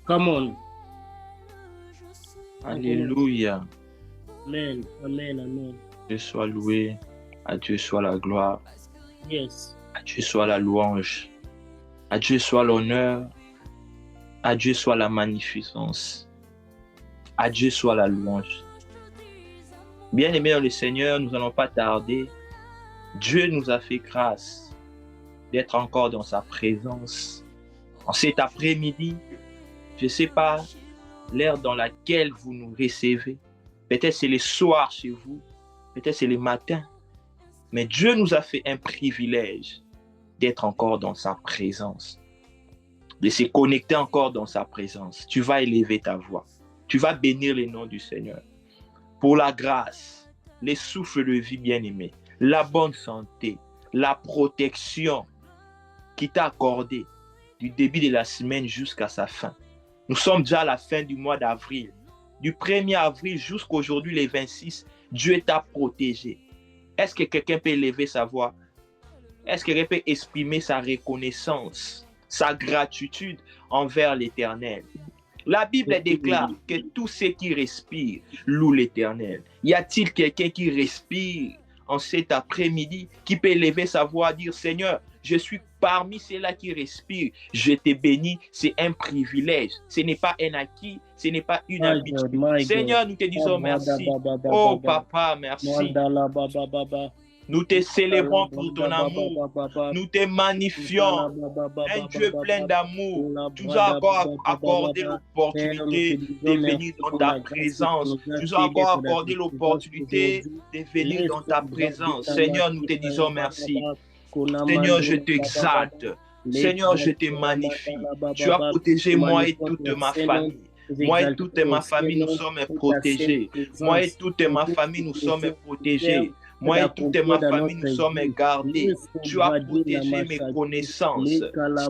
Come on. Alléluia. Amen. Amen. Amen. Dieu soit loué. À Dieu soit la gloire. Yes. À Dieu soit la louange. À Dieu soit l'honneur. À Dieu soit la magnificence. À Dieu soit la louange. Bien-aimés dans le Seigneur, nous n'allons pas tarder. Dieu nous a fait grâce d'être encore dans sa présence. En cet après-midi, je ne sais pas l'heure dans laquelle vous nous recevez. Peut-être c'est le soir chez vous, peut-être c'est le matin. Mais Dieu nous a fait un privilège d'être encore dans sa présence, de se connecter encore dans sa présence. Tu vas élever ta voix. Tu vas bénir le nom du Seigneur. Pour la grâce, les souffles de vie bien-aimés, la bonne santé, la protection qui t'a accordé du début de la semaine jusqu'à sa fin. Nous sommes déjà à la fin du mois d'avril. Du 1er avril jusqu'aujourd'hui, les 26, Dieu t'a protégé. Est-ce que quelqu'un peut élever sa voix? Est-ce que quelqu'un peut exprimer sa reconnaissance, sa gratitude envers l'Éternel? La Bible déclare que tous ceux qui respirent louent l'Éternel. Y a-t-il quelqu'un qui respire en cet après-midi, qui peut élever sa voix et dire, Seigneur, je suis parmi ceux-là qui respirent, je te bénis, c'est un privilège, ce n'est pas un acquis, ce n'est pas une habitude. Seigneur, nous te disons merci. Oh papa, merci. Nous te célébrons pour ton amour. Nous te magnifions. Un Dieu plein d'amour. Tu nous as encore accordé l'opportunité de venir dans ta présence. Tu nous as encore accordé l'opportunité de venir dans ta présence. Seigneur, nous te disons merci. Seigneur, je t'exalte. Seigneur, je te magnifie. Tu as protégé moi et toute ma famille. Moi et toute ma famille, nous sommes protégés. Moi et toute ma famille, nous sommes protégés. Moi et toute ma famille, nous sommes gardés. Tu as protégé mes connaissances.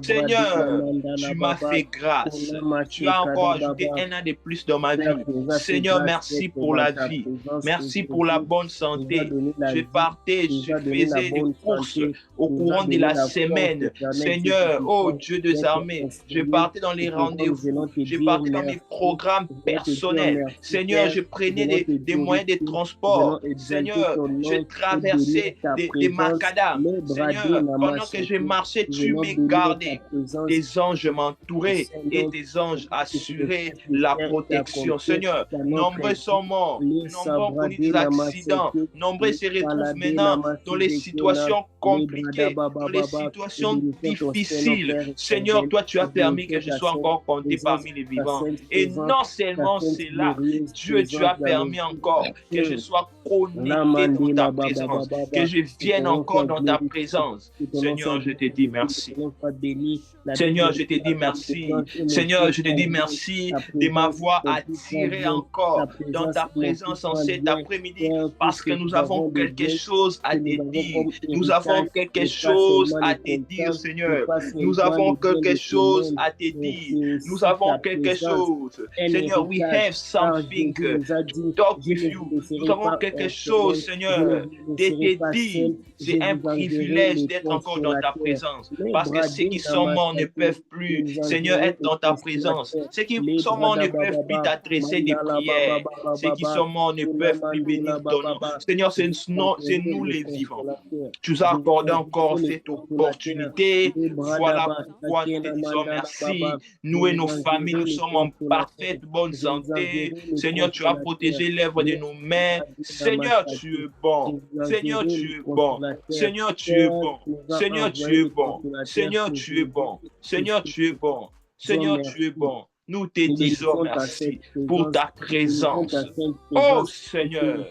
Seigneur, tu m'as fait grâce. Tu as encore ajouté un an de plus dans ma vie. Seigneur, merci pour la vie. Merci pour la bonne santé. Je partais, je faisais des courses au courant de la semaine. Seigneur, oh Dieu des armées, je partais dans les rendez-vous. Je partais dans mes programmes personnels. Seigneur, je prenais des moyens de transport. Seigneur, je traversais des macadams. Seigneur, pendant que je marchais, tu me gardais. Tes anges m'entouraient et tes anges assuraient la protection. Seigneur, nombreux sont morts, nombreux ont connu des accidents, nombreux se retrouvent maintenant dans les situations compliquées, dans les situations difficiles. Seigneur, toi, tu as permis que je sois encore compté parmi les vivants. Et non seulement cela, Dieu, tu as permis encore que je sois connecté dans ta présence, que je vienne encore dans ta présence. Seigneur, je te dis merci. Seigneur, je te dis merci. Seigneur, je te dis merci de m'avoir attiré encore dans ta présence en cet après-midi parce que nous avons quelque chose à te dire. Nous avons quelque chose à te dire, Seigneur. Nous avons quelque chose à te dire. Nous avons quelque chose. Seigneur, we have something to talk with you. Nous avons quelque chose, Seigneur, de te dire. C'est un privilège d'être encore dans ta présence. Parce que ceux qui sont morts ne peuvent plus, Seigneur, être dans ta présence. Ceux qui sont morts ne peuvent plus t'adresser des prières. Ceux qui sont morts ne peuvent plus bénir ton nom. Seigneur, c'est nous les vivants. Tu nous as accordé encore cette opportunité. Voilà pourquoi nous te disons merci. Nous et nos familles, nous sommes en parfaite bonne santé. Seigneur, tu as protégé l'œuvre de nos mains. Seigneur, tu es bon. Seigneur, tu es bon. Seigneur, tu es bon. Seigneur, tu es bon. Seigneur, tu es bon. Seigneur, tu es bon. Seigneur, tu es bon. Nous te disons merci pour ta présence. Oh Seigneur,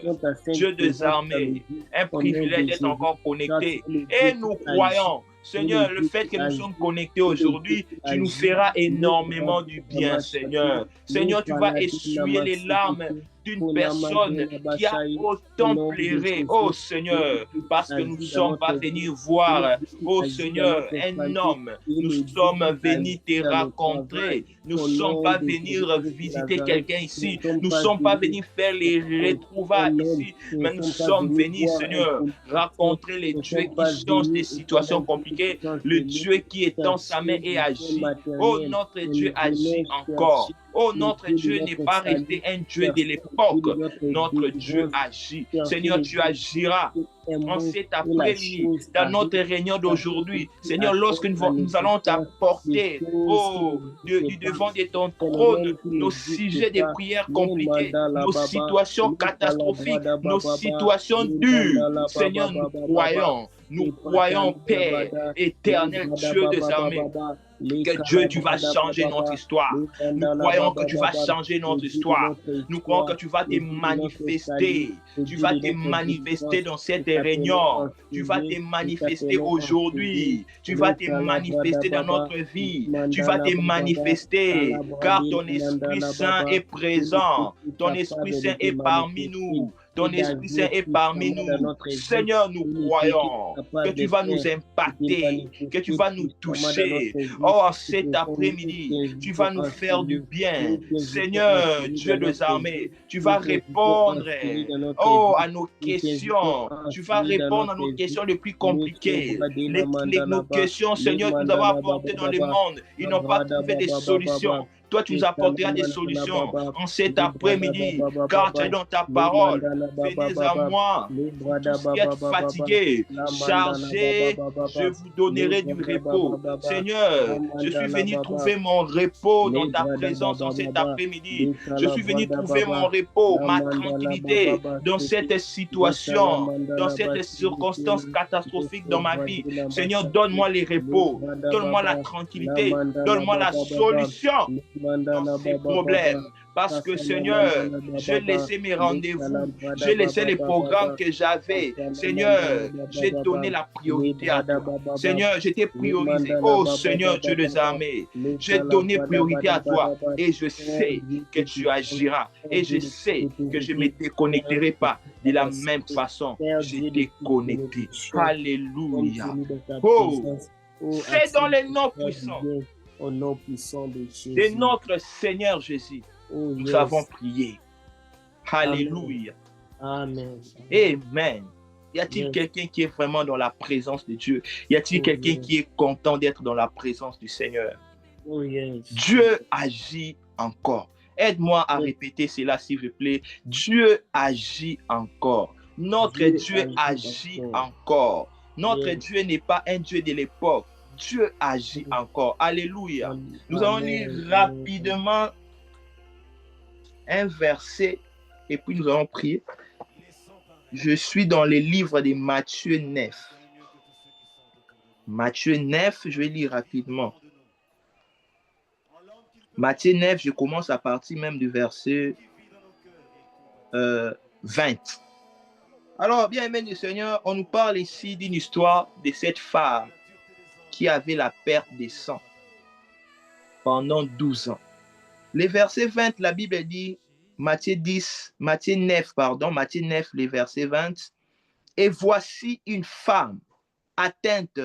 Dieu des armées, un privilège d'être encore connecté. Et nous croyons, Seigneur, le fait que nous sommes connectés aujourd'hui, tu nous feras énormément du bien, Seigneur. Seigneur, tu vas essuyer les larmes d'une personne qui a autant pleuré, oh Seigneur, parce que nous ne sommes pas venus voir, oh Seigneur, un homme. Nous sommes venus te rencontrer. Nous ne sommes pas venus visiter quelqu'un ici. Nous ne sommes pas venus faire les retrouvailles ici, mais nous sommes venus, Seigneur, rencontrer les dieux qui changent des situations compliquées, le Dieu qui étend sa main et agit. Oh, notre Dieu agit encore. Oh, notre Dieu n'est pas resté un Dieu de l'époque. Notre Dieu agit. Seigneur, tu agiras en cet après-midi, dans notre réunion d'aujourd'hui. Seigneur, lorsque nous allons t'apporter du devant de ton trône nos sujets de prières compliqués, nos situations catastrophiques, nos situations dures. Seigneur, nous croyons, Père éternel, Dieu des armées, que Dieu, tu vas changer notre histoire. Nous croyons que tu vas changer notre histoire. Nous croyons que tu vas te manifester. Tu vas te manifester dans cette réunion. Tu vas te manifester aujourd'hui. Tu vas te manifester dans notre vie. Tu vas te manifester car ton Esprit Saint est présent. Ton Esprit Saint est parmi nous. Ton Esprit Saint est parmi nous. Seigneur, nous croyons que tu vas nous impacter, que tu vas nous toucher. Oh, cet après-midi, tu vas nous faire du bien. Seigneur, Dieu des armées, tu vas répondre à nos questions. Tu vas répondre à nos questions les plus compliquées. Nos questions, Seigneur, que nous avons apportées dans le monde, ils n'ont pas trouvé des solutions. Toi, tu nous apporteras des solutions en cet après-midi, car tu es dans ta parole. Venez à moi, tous qui êtes fatigués, chargés, je vous donnerai du repos. Seigneur, je suis venu trouver mon repos dans ta présence en cet après-midi. Je suis venu trouver mon repos, ma tranquillité dans cette situation, dans cette circonstance catastrophique dans ma vie. Seigneur, donne-moi les repos, donne-moi la tranquillité, donne-moi la solution dans ces problèmes. Parce que Seigneur, j'ai laissé mes rendez-vous, j'ai laissé les programmes que j'avais. Seigneur, j'ai donné la priorité à toi. Seigneur, je t'ai priorisé. Oh Seigneur, Dieu des armées, j'ai donné priorité à toi et je sais que tu agiras et je sais que je ne me déconnecterai pas de la même façon. Je t'ai connecté. Alléluia. Oh, c'est dans les noms puissants de notre Seigneur Jésus. Nous avons prié. Alléluia. Amen. Amen. Y a-t-il quelqu'un qui est vraiment dans la présence de Dieu? Y a-t-il quelqu'un qui est content d'être dans la présence du Seigneur? Dieu agit encore. Aide-moi à répéter cela, s'il vous plaît. Dieu agit encore. Notre Dieu agit encore. Notre Dieu n'est pas un Dieu de l'époque. Dieu agit encore. Alléluia. Nous allons lire rapidement un verset et puis nous allons prier. Je suis dans les livres de Matthieu 9. Matthieu 9, je vais lire rapidement. Matthieu 9, je commence à partir même du verset 20. Alors, bien aimé du Seigneur, on nous parle ici d'une histoire de cette femme qui avait la perte de sang pendant 12 ans. Le verset 20, la Bible dit, Matthieu 9, le verset 20, et voici une femme atteinte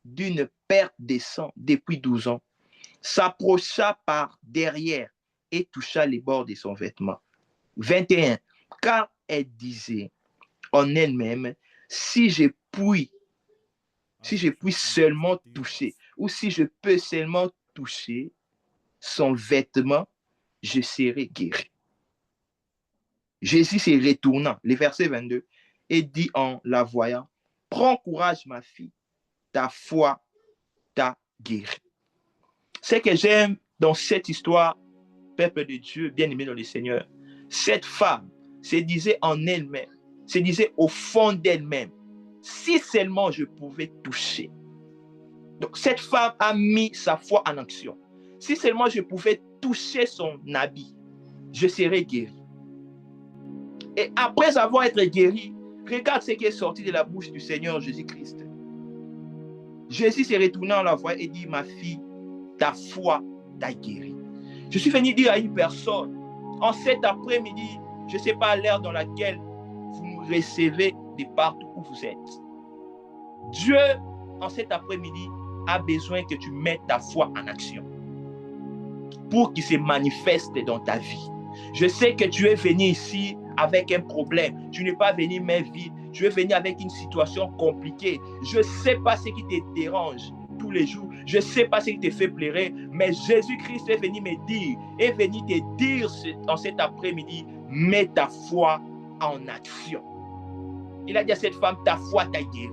d'une perte de sang depuis 12 ans, s'approcha par derrière et toucha les bords de son vêtement. 21, car elle disait en elle-même, si je puis seulement toucher, ou si je peux seulement toucher son vêtement, je serai guéri. Jésus se retournant, le verset 22, et dit en la voyant, prends courage ma fille, ta foi t'a guéri. Ce que j'aime dans cette histoire, peuple de Dieu, bien-aimé dans le Seigneur, cette femme se disait en elle-même, se disait au fond d'elle-même, si seulement je pouvais toucher. Donc cette femme a mis sa foi en action. Si seulement je pouvais toucher son habit, je serais guéri. Et après avoir été guéri, regarde ce qui est sorti de la bouche du Seigneur Jésus-Christ. Jésus s'est retourné en la voie et dit, ma fille, ta foi t'a guéri. Je suis venu dire à une personne, en cet après-midi, Je ne sais pas l'ère dans laquelle vous nous recevez de partout où vous êtes. Dieu, en cet après-midi, a besoin que tu mettes ta foi en action pour qu'il se manifeste dans ta vie. Je sais que tu es venu ici avec un problème. Tu n'es pas venu main vide. Tu es venu avec une situation compliquée. Je ne sais pas ce qui te dérange tous les jours. Je ne sais pas ce qui te fait pleurer, mais Jésus-Christ est venu me dire, est venu te dire en cet après-midi, mets ta foi en action. Il a dit à cette femme, ta foi t'a guéri.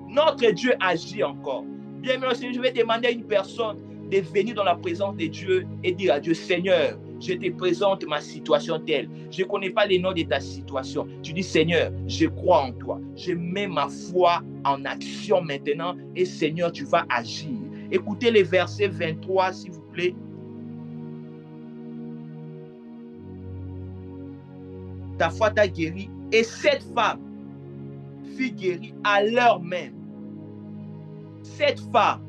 Notre Dieu agit encore. Bien, mais je vais demander à une personne de venir dans la présence de Dieu et dire à Dieu, Seigneur, je te présente ma situation telle. Je ne connais pas les noms de ta situation. Tu dis, Seigneur, je crois en toi. Je mets ma foi en action maintenant et Seigneur, tu vas agir. Écoutez les versets 23, s'il vous plaît. Ta foi t'a guéri et cette femme fut guérie à l'heure même. Cette femme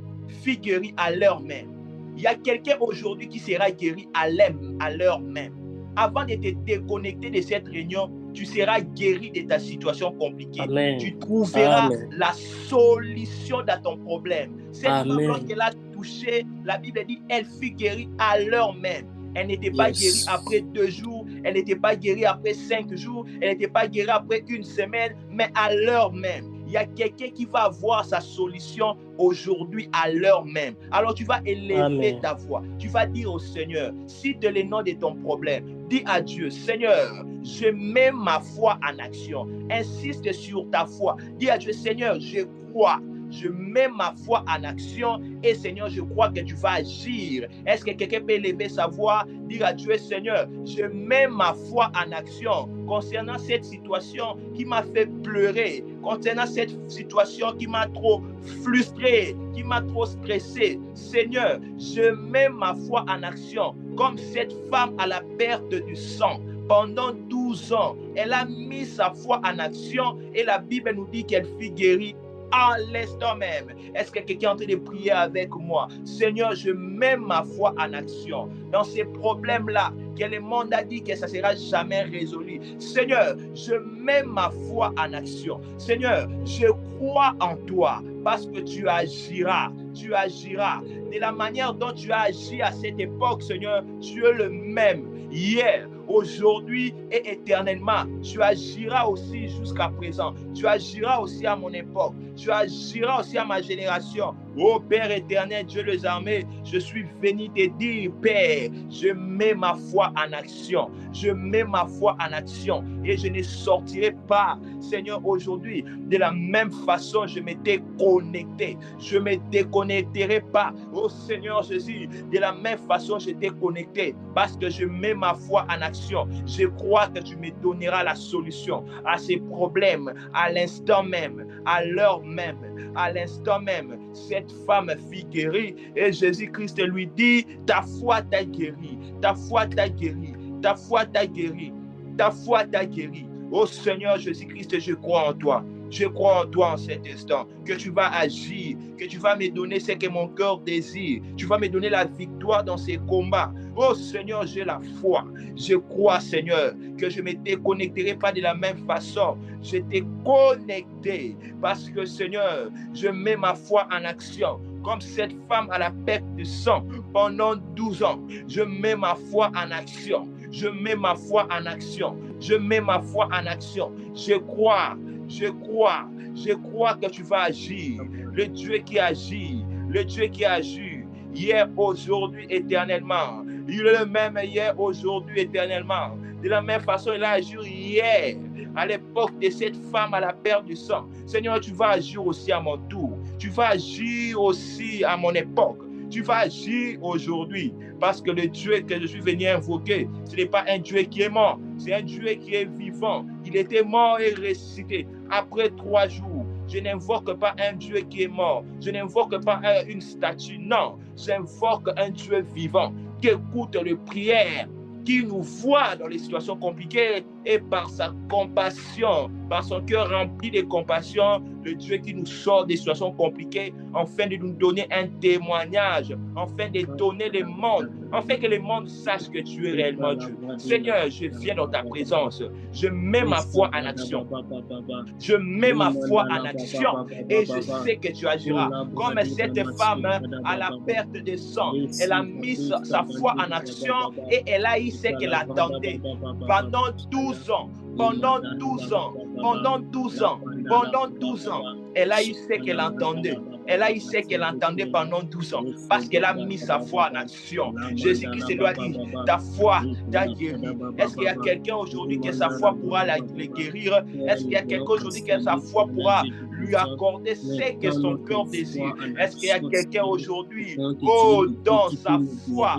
fut guérie à l'heure même. Il y a quelqu'un aujourd'hui qui sera guéri à l'heure même. Avant de te déconnecter de cette réunion, tu seras guéri de ta situation compliquée. Amen. Tu trouveras Amen. la solution dans ton problème. Cette Amen. femme, lorsqu'elle a touché, la Bible dit, elle fut guérie à l'heure même. Elle n'était pas guérie après 2 jours, elle n'était pas guérie après 5 jours, elle n'était pas guérie après 1 semaine, mais à l'heure même. Il y a quelqu'un qui va avoir sa solution aujourd'hui à l'heure même. Alors tu vas élever ta voix. Tu vas dire au Seigneur, cite les noms de ton problème. Dis à Dieu, Seigneur, je mets ma foi en action. Insiste sur ta foi. Dis à Dieu, Seigneur, je crois. Je mets ma foi en action et Seigneur, je crois que tu vas agir. Est-ce que quelqu'un peut élever sa voix, dire à Dieu, Seigneur, je mets ma foi en action concernant cette situation qui m'a fait pleurer, concernant cette situation qui m'a trop frustré, qui m'a trop stressé. Seigneur, je mets ma foi en action comme cette femme à la perte du sang. Pendant 12 ans, elle a mis sa foi en action et la Bible nous dit qu'elle fut guérie à l'instant même. Est-ce que quelqu'un est en train de prier avec moi? Seigneur, je mets ma foi en action dans ces problèmes-là que le monde a dit que ça ne sera jamais résolu. Seigneur, je mets ma foi en action. Seigneur, je crois en toi parce que tu agiras. Tu agiras. De la manière dont tu as agi à cette époque, Seigneur, tu es le même hier, aujourd'hui et éternellement. Tu agiras aussi jusqu'à présent. Tu agiras aussi à mon époque. Tu agiras aussi à ma génération. Ô Père éternel, Dieu des armées, je suis venu te dire, Père, je mets ma foi en action. Je mets ma foi en action et je ne sortirai pas, Seigneur, aujourd'hui. De la même façon, je m'étais connecté. Je ne me déconnecterai pas. Oh Seigneur Jésus, de la même façon, j'étais connecté parce que je mets ma foi en action. Je crois que tu me donneras la solution à ces problèmes à l'instant même, à l'heure même, à l'instant même. Cette femme fut guérie et Jésus-Christ lui dit, ta foi t'a guéri, ta foi t'a guéri, ta foi t'a guéri, ta foi t'a guéri. Oh Seigneur Jésus-Christ, je crois en toi. Je crois en toi en cet instant, que tu vas agir, que tu vas me donner ce que mon cœur désire. Tu vas me donner la victoire dans ces combats. Oh Seigneur, j'ai la foi. Je crois, Seigneur, que je ne me déconnecterai pas de la même façon. Je t'ai connecté parce que, Seigneur, je mets ma foi en action. Comme cette femme à la perte de sang pendant 12 ans, je mets ma foi en action. Je mets ma foi en action. Je mets ma foi en action. Je crois que tu vas agir. Le Dieu qui agit, le Dieu qui agit hier, aujourd'hui, éternellement. Il est le même hier, aujourd'hui, éternellement. De la même façon, il a agi hier, à l'époque de cette femme à la perte du sang. Seigneur, tu vas agir aussi à mon tour. Tu vas agir aussi à mon époque. Tu vas agir aujourd'hui parce que le Dieu que je suis venu invoquer, ce n'est pas un Dieu qui est mort, c'est un Dieu qui est vivant. Il était mort et ressuscité après 3 jours. Je n'invoque pas un Dieu qui est mort. Je n'invoque pas une statue. Non, j'invoque un Dieu vivant qui écoute les prières, qui nous voit dans les situations compliquées et par sa compassion, par son cœur rempli de compassion, le Dieu qui nous sort des situations compliquées, afin de nous donner un témoignage, afin de donner le monde, afin que le monde sache que tu es réellement Dieu. Seigneur, je viens dans ta présence. Je mets ma foi en action. Je mets ma foi en action et je sais que tu agiras. Comme cette femme à la perte de sang, elle a mis sa foi en action et elle a eu ce qu'elle attendait pendant 12 ans. Pendant 12 ans, pendant 12 ans, pendant 12 ans, elle a eu ce qu'elle entendait. Elle a eu ce qu'elle entendait pendant 12 ans parce qu'elle a mis sa foi en action. Jésus-Christ lui a dit, ta foi t'a guéri. Est-ce qu'il y a quelqu'un aujourd'hui que sa foi pourra le guérir? Est-ce qu'il y a quelqu'un aujourd'hui que sa foi pourra lui accorder ce que son cœur désire? Est-ce qu'il y a quelqu'un aujourd'hui, dans sa foi,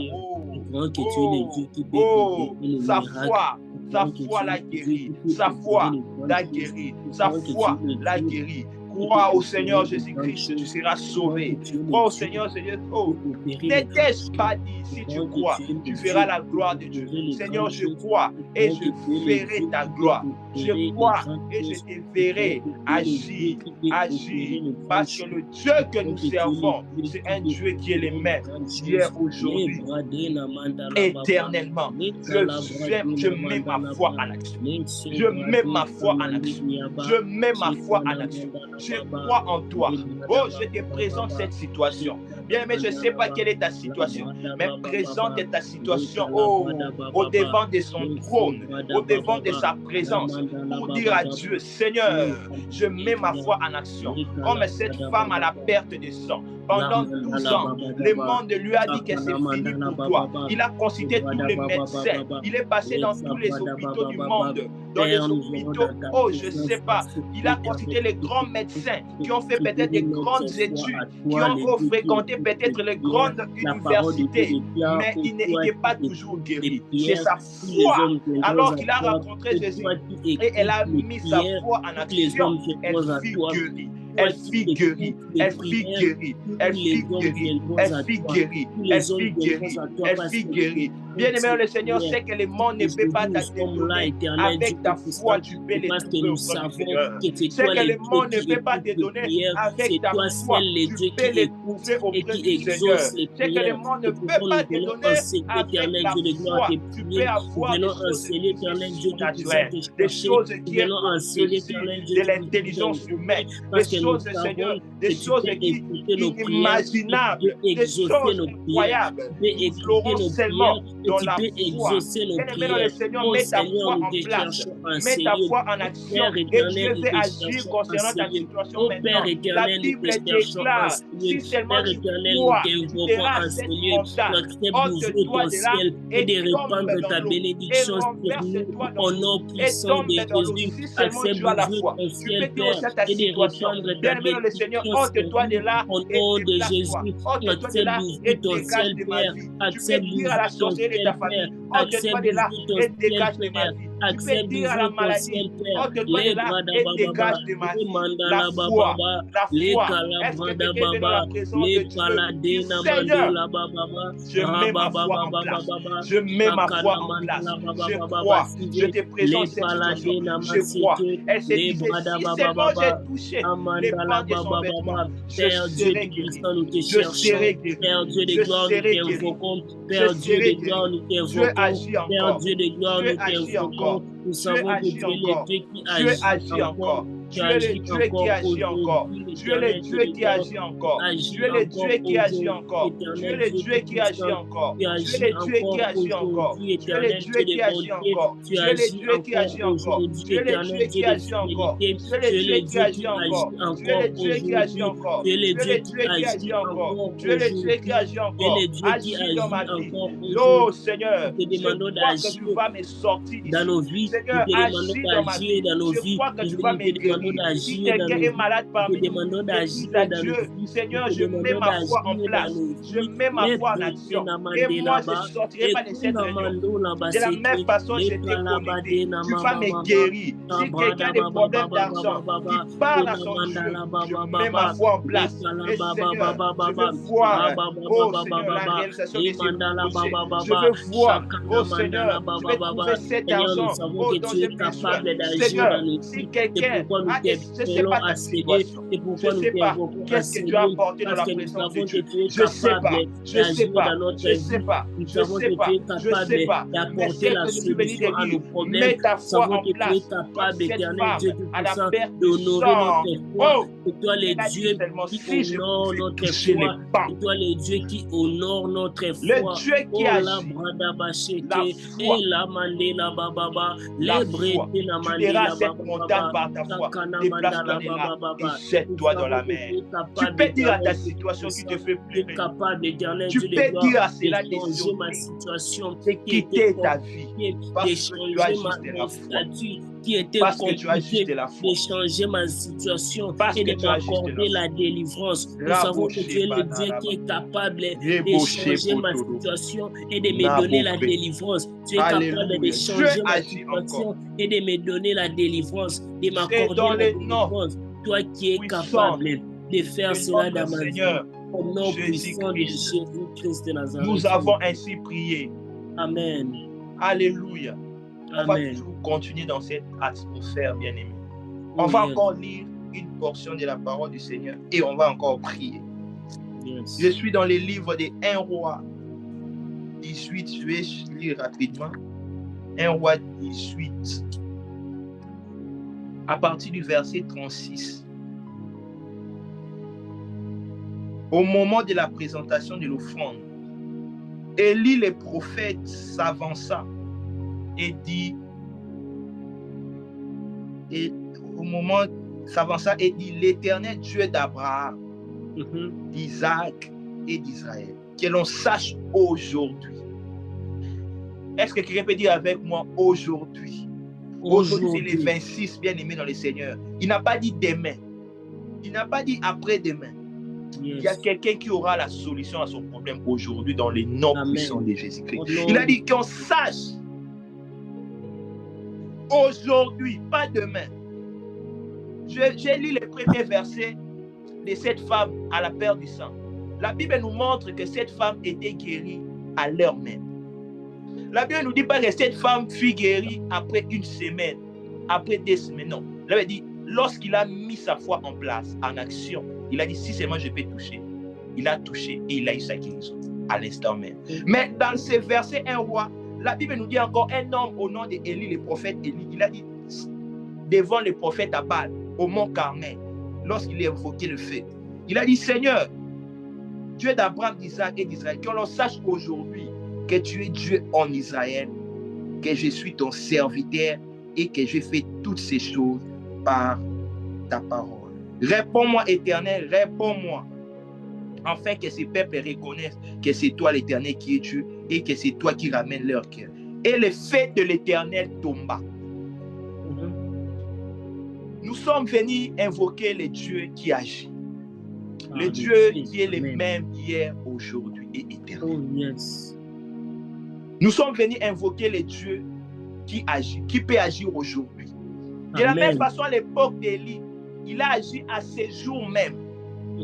sa foi l'a guéri, sa foi l'a guéri, sa foi l'a guéri. Crois au Seigneur Jésus-Christ, tu seras sauvé. Crois au Seigneur Jésus-Christ. N'étais-ce pas dit, si tu crois, tu verras la gloire de Dieu. Seigneur, je crois et je verrai ta gloire. Je crois et je te verrai agir, agir. Parce que le Dieu que nous servons, c'est un Dieu qui est le même, hier, aujourd'hui, éternellement. Je mets ma foi en action. Je mets ma foi en action. Je mets ma foi en action. Je crois en toi. Oh, je te présente cette situation. Bien, mais je ne sais pas quelle est ta situation, mais présente ta situation au devant de son trône, au devant de sa présence, pour dire à Dieu, Seigneur, je mets ma foi en action. Comme cette femme à la perte de sang. Pendant 12 ans, le monde lui a dit que c'est fini pour toi. Il a consulté tous les médecins. Il est passé dans tous les hôpitaux du monde. Dans les hôpitaux, je ne sais pas. Il a consulté les grands médecins qui ont fait peut-être des grandes études, qui ont fréquenté peut-être les grandes universités, mais il n'était pas toujours guéri. C'est sa foi. Alors qu'il a rencontré Jésus et elle a mis sa foi en action, elle fut guérie. Elle fut guérie, elle fut guérie, elle fut guérie, elle fut guérie, elle fut guérie, elle fut guérie. Bien-aimé, le Seigneur sait que le monde ne peut pas t'adonner. Avec ta foi, tu peux les trouver au sein du Seigneur. C'est que le monde ne peut pas te donner. Avec ta foi, tu peux les trouver auprès du Seigneur. C'est que le monde ne peut pas te donner. Avec la foi, tu peux avoir des choses qui sont naturelles, de l'intelligence humaine, des choses, Seigneur, des choses inimaginables, des choses incroyables. Nous ferons seulement dans la foi. Bien-aimé dans le Seigneur, mets ta foi en place, mets ta foi en action et Dieu veut agir concernant ta situation maintenant. La Bible déclare, si seulement tu crois, tu verras cette montagne, ôte-toi de là et de répandre ta bénédiction sur nous au nom puissant de Jésus. Accepte la foi. Tu peux dire aussi ta situation. Bien-aimé le Seigneur, ôte-toi de là au nom de Jésus. ôte-toi de là et dégage de ma vie. Tu peux dire à la sorcière de ta famille, ôte-toi de là et dégage de ma vie. Tu peux dire à la maladie, ôte-toi de là et dégage de ma vie. La foi, est-ce que tu es dans la présence de Dieu? Seigneur, je mets ma foi en place. Je mets ma foi en place. Je crois. Je te présente cette situation. Je crois. Elle s'est dit, si seulement j'ai touché les pans de son vêtement, je serai guéri. Je serai guéri. Père Dieu de gloire, nous t'invoquons. Père Dieu de gloire, nous t'invoquons. Père Dieu de gloire, nous t'invoquons. Nous savons que tu es le Dieu qui agit encore. Tu es le Dieu qui agit encore. Tu es le Dieu qui agit encore. Tu es le Dieu qui agit encore. Tu es le Dieu qui agit encore. Tu es le Dieu qui agit encore. Tu es le Dieu qui agit encore. Tu es le Dieu qui agit encore. Tu es le Dieu qui agit encore. Tu es le Dieu qui agit encore. Tu es le Dieu qui agit encore. Tu es le Dieu qui agit encore. Tu es le Dieu qui agit encore. Agis dans ma vie. Oh Seigneur, je crois que tu vas me sortir dans nos vies. Seigneur, agis dans ma vie. Je crois que tu vas me guérir. Si quelqu'un est malade parmi nous, dis à Dieu, Seigneur, je mets ma foi en place, je mets ma foi en action, et moi je ne sortirai pas de cette réunion. De la même façon, je t'ai connecté, tu vas me guérir. Si quelqu'un a des problèmes d'argent, il parle à son Dieu, je mets ma foi en place, et Seigneur, je veux voir, oh Seigneur, la réalisation de ces projets, je veux voir, oh Seigneur, je vais trouver cet argent, oh que tu es capable d'agir dans nos vies. C'est pourquoi nous t'appelons à céder. C'est pourquoi nous t'invoquons à céder. Parce que nous savons que tu es capable d'agir dans notre vie. Nous savons que tu es capable d'apporter la solution à nos problèmes. Nous savons que tu es capable, éternel Dieu Tout-Puissant, d'honorer notre foi. C'est toi le Dieu qui honore notre foi. C'est toi le Dieu qui honore notre foi. Le Dieu qui agit. La foi. Tu diras cette montagne par ta foi. Déplace-toi de là et jette-toi dans la mer. Tu peux dire à ta situation qui te fait pleurer. Tu peux dire à cela de quitter ta vie. Parce que tu as ajusté la foi. Qui était compliqué, d'échanger ma situation et de m'accorder la délivrance. Nous savons que tu es le Dieu qui est capable d'échanger ma situation et de me donner la délivrance. Tu es capable d'échanger ma situation et de me donner la délivrance, de m'accorder la délivrance. Toi qui es capable de faire cela dans ma vie. Au nom puissant de Jésus-Christ de Nazareth. Nous avons ainsi prié. Amen. Alléluia. On va toujours continuer dans cette atmosphère, bien-aimé. On va encore lire une portion de la parole du Seigneur et on va encore prier. Yes. Je suis dans les livres des 1 Roi 18. Je vais lire rapidement. 1 Roi 18. À partir du verset 36. Au moment de la présentation de l'offrande, Élie le prophète s'avança et dit, l'Éternel Dieu d'Abraham, d'Isaac et d'Israël, que l'on sache aujourd'hui. Est-ce que quelqu'un peut dire avec moi aujourd'hui? Aujourd'hui, c'est les 26 bien-aimés dans le Seigneur. Il n'a pas dit demain. Il n'a pas dit après-demain. Yes. Il y a quelqu'un qui aura la solution à son problème aujourd'hui dans les noms puissants de Jésus-Christ. Il a dit qu'on sache aujourd'hui, pas demain. J'ai lu les premiers versets de cette femme à la perte du sang. La Bible nous montre que cette femme était guérie à l'heure même. La Bible ne nous dit pas que cette femme fut guérie après une semaine, après 2 semaines. Non. La Bible dit, lorsqu'il a mis sa foi en place, en action, il a dit, si seulement je peux toucher. Il a touché et il a eu sa guérison à l'instant même. Mais dans ces versets 1 Roi, la Bible nous dit encore un homme au nom d'Élie, le prophète Élie. Il a dit, devant le prophète Abal, au mont Carmel, lorsqu'il a invoqué le feu, il a dit, Seigneur, Dieu d'Abraham, d'Isaac et d'Israël, que l'on sache aujourd'hui que tu es Dieu en Israël, que je suis ton serviteur et que je fais toutes ces choses par ta parole. Réponds-moi, Éternel, réponds-moi, afin que ces peuples reconnaissent que c'est toi, l'Éternel, qui es Dieu et que c'est toi qui ramènes leur cœur. Et le fait de l'Éternel tomba. Nous sommes venus invoquer le Dieu qui agit. Le Dieu qui est le même hier, aujourd'hui et éternel. Oh, yes. Nous sommes venus invoquer le Dieu qui agit, qui peut agir aujourd'hui. De la même façon, à l'époque d'Élie, il a agi à ces jours même.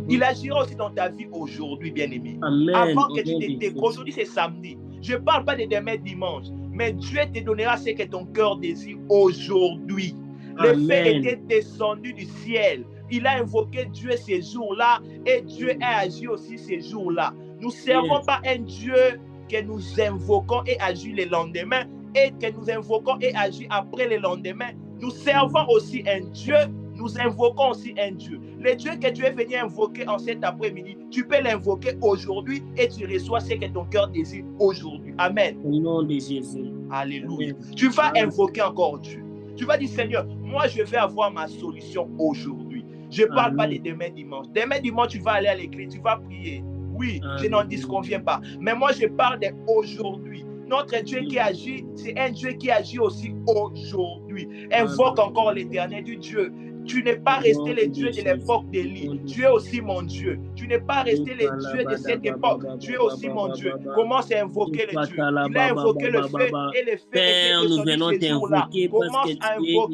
Il agira aussi dans ta vie aujourd'hui, bien-aimé. Avant que tu te découvres. Aujourd'hui, c'est samedi. Je ne parle pas de demain dimanche, mais Dieu te donnera ce que ton cœur désire aujourd'hui. Le feu était descendu du ciel. Il a invoqué Dieu ces jours-là et Dieu a agi aussi ces jours-là. Nous ne servons pas un Dieu que nous invoquons et agit le lendemain et que nous invoquons et agit après le lendemain. Nous servons aussi un Dieu, nous invoquons aussi un Dieu. Le Dieu que tu es venu invoquer en cet après-midi, tu peux l'invoquer aujourd'hui et tu reçois ce que ton cœur désire aujourd'hui. Amen. Au nom de Jésus. Alléluia. Tu vas invoquer encore Dieu. Tu vas dire, Seigneur, moi je vais avoir ma solution aujourd'hui. Je ne parle pas de demain dimanche. Demain dimanche, tu vas aller à l'église, tu vas prier. Oui, je n'en disconviens pas. Mais moi, je parle d'aujourd'hui. Notre Dieu qui agit, c'est un Dieu qui agit aussi aujourd'hui. Invoque encore l'Éternel du Dieu. Tu n'es pas resté le Dieu de l'époque d'Élie. Tu es aussi mon Dieu. Tu n'es pas resté le Dieu de cette époque. Tu es aussi mon Dieu. Commence à invoquer le Dieu. Il a invoqué le feu et le feu Père, nous venons t'invoquer parce que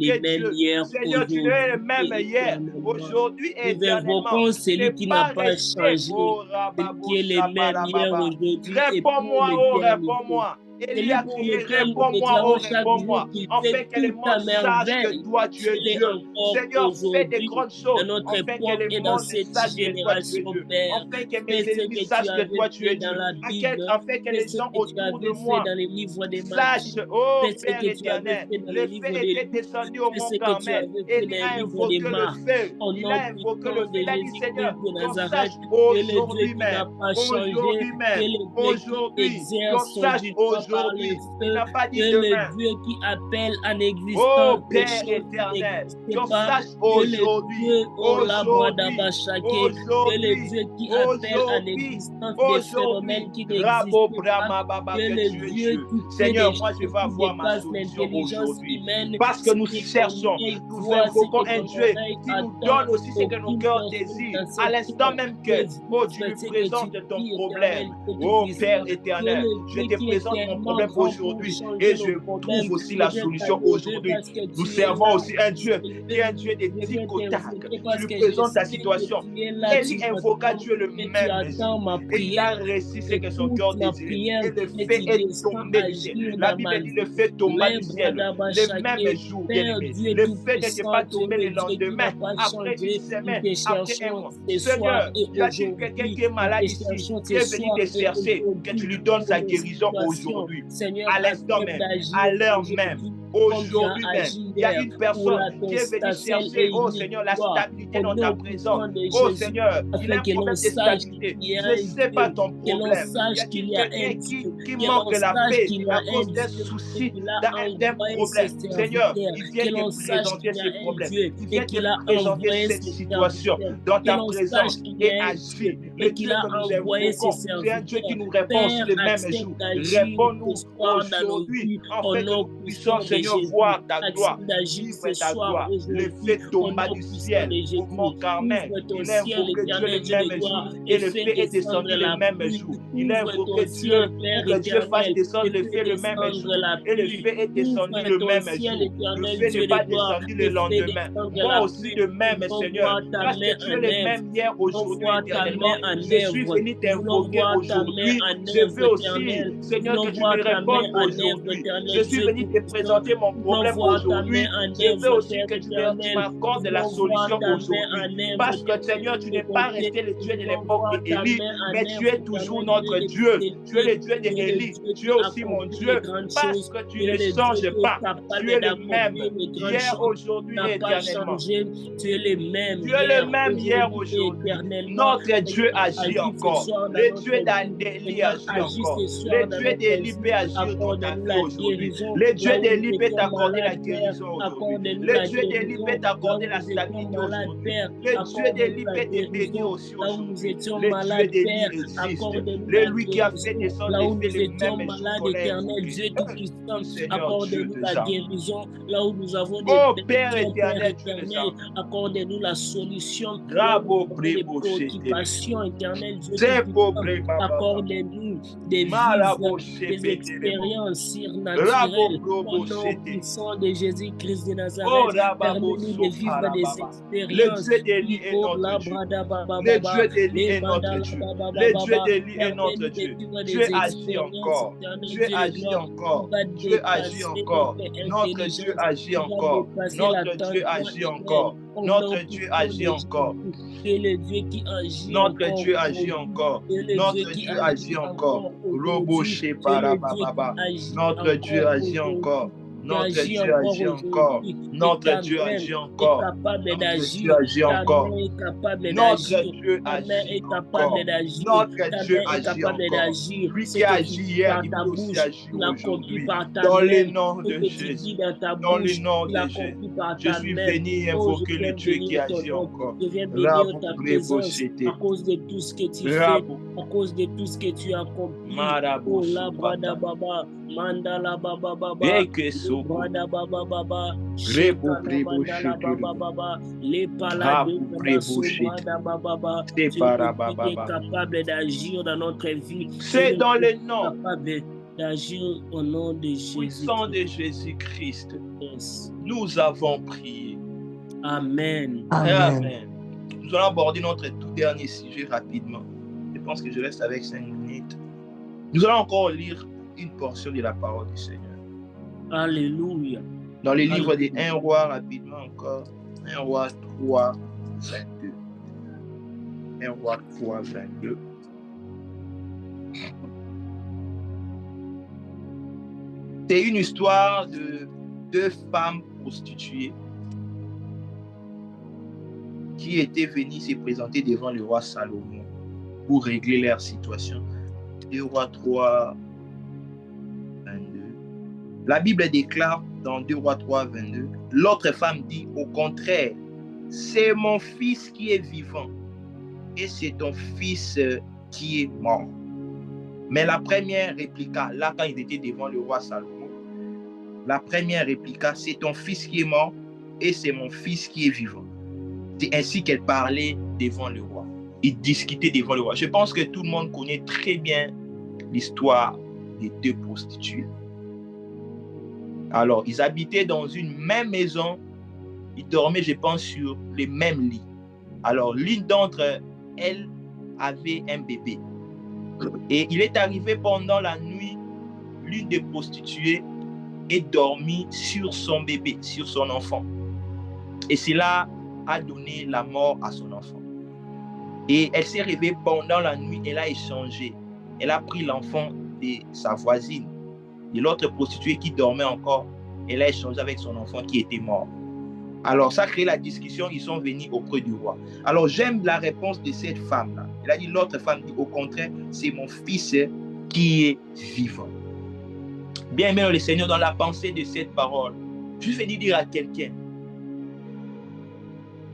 tu es le même hier. Seigneur, tu es le même hier. Aujourd'hui et éternellement. Nous invoquons celui qui n'a pas changé. Celui qui est le même hier aujourd'hui. Réponds-moi, oh, réponds-moi. Élie a crié, réponds-moi, oh réponds-moi, afin que le monde sache que toi tu es Dieu. Seigneur, fais des grandes choses, afin que le monde sache que toi tu es Dieu, afin que mes ennemis sachent que toi tu es Dieu, afin que les gens autour de moi sachent, oh Père éternel, le feu était descendu au mont Carmel. Élie a invoqué le feu, il a invoqué le feu, il a dit Seigneur, qu'on sache aujourd'hui même, aujourd'hui même, aujourd'hui, qu'on sache aujourd'hui, il n'a pas dit demain. Le Dieu qui appelle en existence. Oh Père éternel, qu'on sache aujourd'hui, aujourd'hui, le Dieu qui appelle en existence des phénomènes qui n'existent pas. Le Dieu Seigneur, moi je vais avoir ma solution aujourd'hui, parce que nous cherchons, nous invoquons un Dieu qui nous donne aussi ce que nos cœurs désirent, à l'instant même que, oh, tu lui présentes ton problème. Oh Père éternel, je te présente mon problème aujourd'hui et je trouve aussi la solution aujourd'hui. Nous servons aussi un Dieu qui est un Dieu de tic au tac. Tu lui présentes ta situation. Élie invoqua Dieu le même jour et il a réussi ce que son cœur désirait. Et le fait est tombé du ciel. La Bible dit le fait tomba du ciel le même jour, bien-aimé. Le fait n'était pas tombé le lendemain, après une semaine, après un mois. Seigneur, y a-t-il quelqu'un qui est malade ici, qui est venu te chercher, que tu lui donnes sa guérison aujourd'hui, à l'instant même, à l'heure même. Aujourd'hui même, il y a une personne qui est venue chercher, oh Seigneur, la stabilité dans ta présence. Oh Seigneur, il a un problème de stabilité. Je ne sais pas ton problème. Il y a quelqu'un qui manque la paix à cause d'un souci, d'un problème. Seigneur, il vient te présenter ce problème. Il vient te présenter cette situation dans ta présence et agir. Le Dieu que nous invoquons, c'est un Dieu qui nous répond sur le même jour. Réponds-nous aujourd'hui, afin que nous puissions, Seigneur, voir ta gloire, vivre ta gloire. Le feu tomba du ciel au mont Carmel. Il a invoqué Dieu le même jour et le feu est descendu le même jour. Il a invoqué Dieu pour que Dieu fasse descendre le feu le même jour et le feu est descendu le même jour. Le feu n'est pas descendu le lendemain. Moi aussi de même, Seigneur, parce que tu es le même hier, aujourd'hui, éternellement. Je suis venu t'invoquer aujourd'hui. Je veux aussi, Seigneur, que tu me répondes aujourd'hui. Je suis venu te présenter mon problème aujourd'hui. Je veux aussi que tu m'accordes la solution aujourd'hui. Parce que Seigneur, tu n'es pas resté le Dieu de l'époque d'Élie, mais tu es toujours notre Dieu. Tu es le Dieu d'Élie. Tu es aussi mon Dieu. Parce que tu ne changes pas. Tu es le même hier, aujourd'hui et éternellement. Tu es le même. Tu es le même hier, aujourd'hui. Notre Dieu agit encore. Le Dieu d'Élie agit encore. Le Dieu d'Élie peut agir dans ta vie aujourd'hui. Le Dieu d'Élie peut t'accorder la guérison aujourd'hui. Le Dieu d'Élie peut t'accorder la stabilité aujourd'hui. Le Dieu d'Élie peut te bénir aussi aujourd'hui. Le Dieu d'Élie existe. Le lui qui a fait descendre les feux le même l'éternel Dieu tout-puissant, accorde-nous la guérison là où nous avons des Père éternel, accorde-nous la solution Bravo, des préoccupations éternelles Dieu accorde-nous des vies, des expériences surnaturelles au nom puissant de Jésus-Christ de Nazareth. Permets-nous de vivre des expériences. Le Dieu d'Élie est notre Dieu. Le Dieu d'Élie est notre Dieu. Le Dieu d'Élie est notre Dieu. Dieu agit encore. Dieu agit encore. Dieu agit encore. Notre Dieu agit encore. Notre Dieu agit encore. Notre Dieu agit encore. Le Dieu qui agit notre Dieu agit encore. Notre Dieu agit encore. Roboché parababa. Notre Dieu agit encore. Notre Dieu agit encore. Notre Dieu agit encore. Notre Dieu agit encore. Notre Dieu agit encore. Notre Dieu agit encore. Lui qui agit hier, il peut aussi agir aujourd'hui. Dans le nom de Jésus. Dans le nom de Jésus. Je suis venu invoquer le Dieu qui agit encore. Je viens bénir ta présence à cause de tout ce que tu fais, à cause de tout ce que tu as accompli. Oh la brada baba, mandala baba baba, brada baba baba, les palades brada baba, tu es capable d'agir dans notre vie. C'est dans le nom d'agir au nom de Jésus. Puissant de Jésus-Christ. Nous avons prié. Amen. Amen. Nous allons aborder notre tout dernier sujet rapidement. Je pense que je reste avec 5 minutes. Nous allons encore lire une portion de la parole du Seigneur. Alléluia. Dans le livre de 1 Roi, rapidement encore, 1 Roi 3, 22. 1 Roi 3, 22. C'est une histoire de 2 femmes prostituées qui étaient venues se présenter devant le roi Salomon pour régler leur situation. 2 Rois 3, 22. La Bible déclare dans 2 Rois 3, 22, l'autre femme dit, au contraire, c'est mon fils qui est vivant et c'est ton fils qui est mort. Mais la première répliqua, là quand ils étaient devant le roi Salomon, la première répliqua, c'est ton fils qui est mort et c'est mon fils qui est vivant. C'est ainsi qu'elle parlait devant le roi. Ils discutaient devant le roi. Je pense que tout le monde connaît très bien l'histoire des 2 prostituées. Alors, ils habitaient dans une même maison. Ils dormaient, je pense, sur les mêmes lits. Alors, l'une d'entre elles avait un bébé. Et il est arrivé pendant la nuit, l'une des prostituées est dormie sur son bébé, sur son enfant. Et cela a donné la mort à son enfant. Et elle s'est réveillée pendant la nuit, elle a échangé. Elle a pris l'enfant de sa voisine, de l'autre prostituée qui dormait encore. Elle a échangé avec son enfant qui était mort. Alors ça a créé la discussion, ils sont venus auprès du roi. Alors j'aime la réponse de cette femme-là. Elle a dit, l'autre femme dit, au contraire, c'est mon fils qui est vivant. Bien aimé le Seigneur, dans la pensée de cette parole, je vais dire à quelqu'un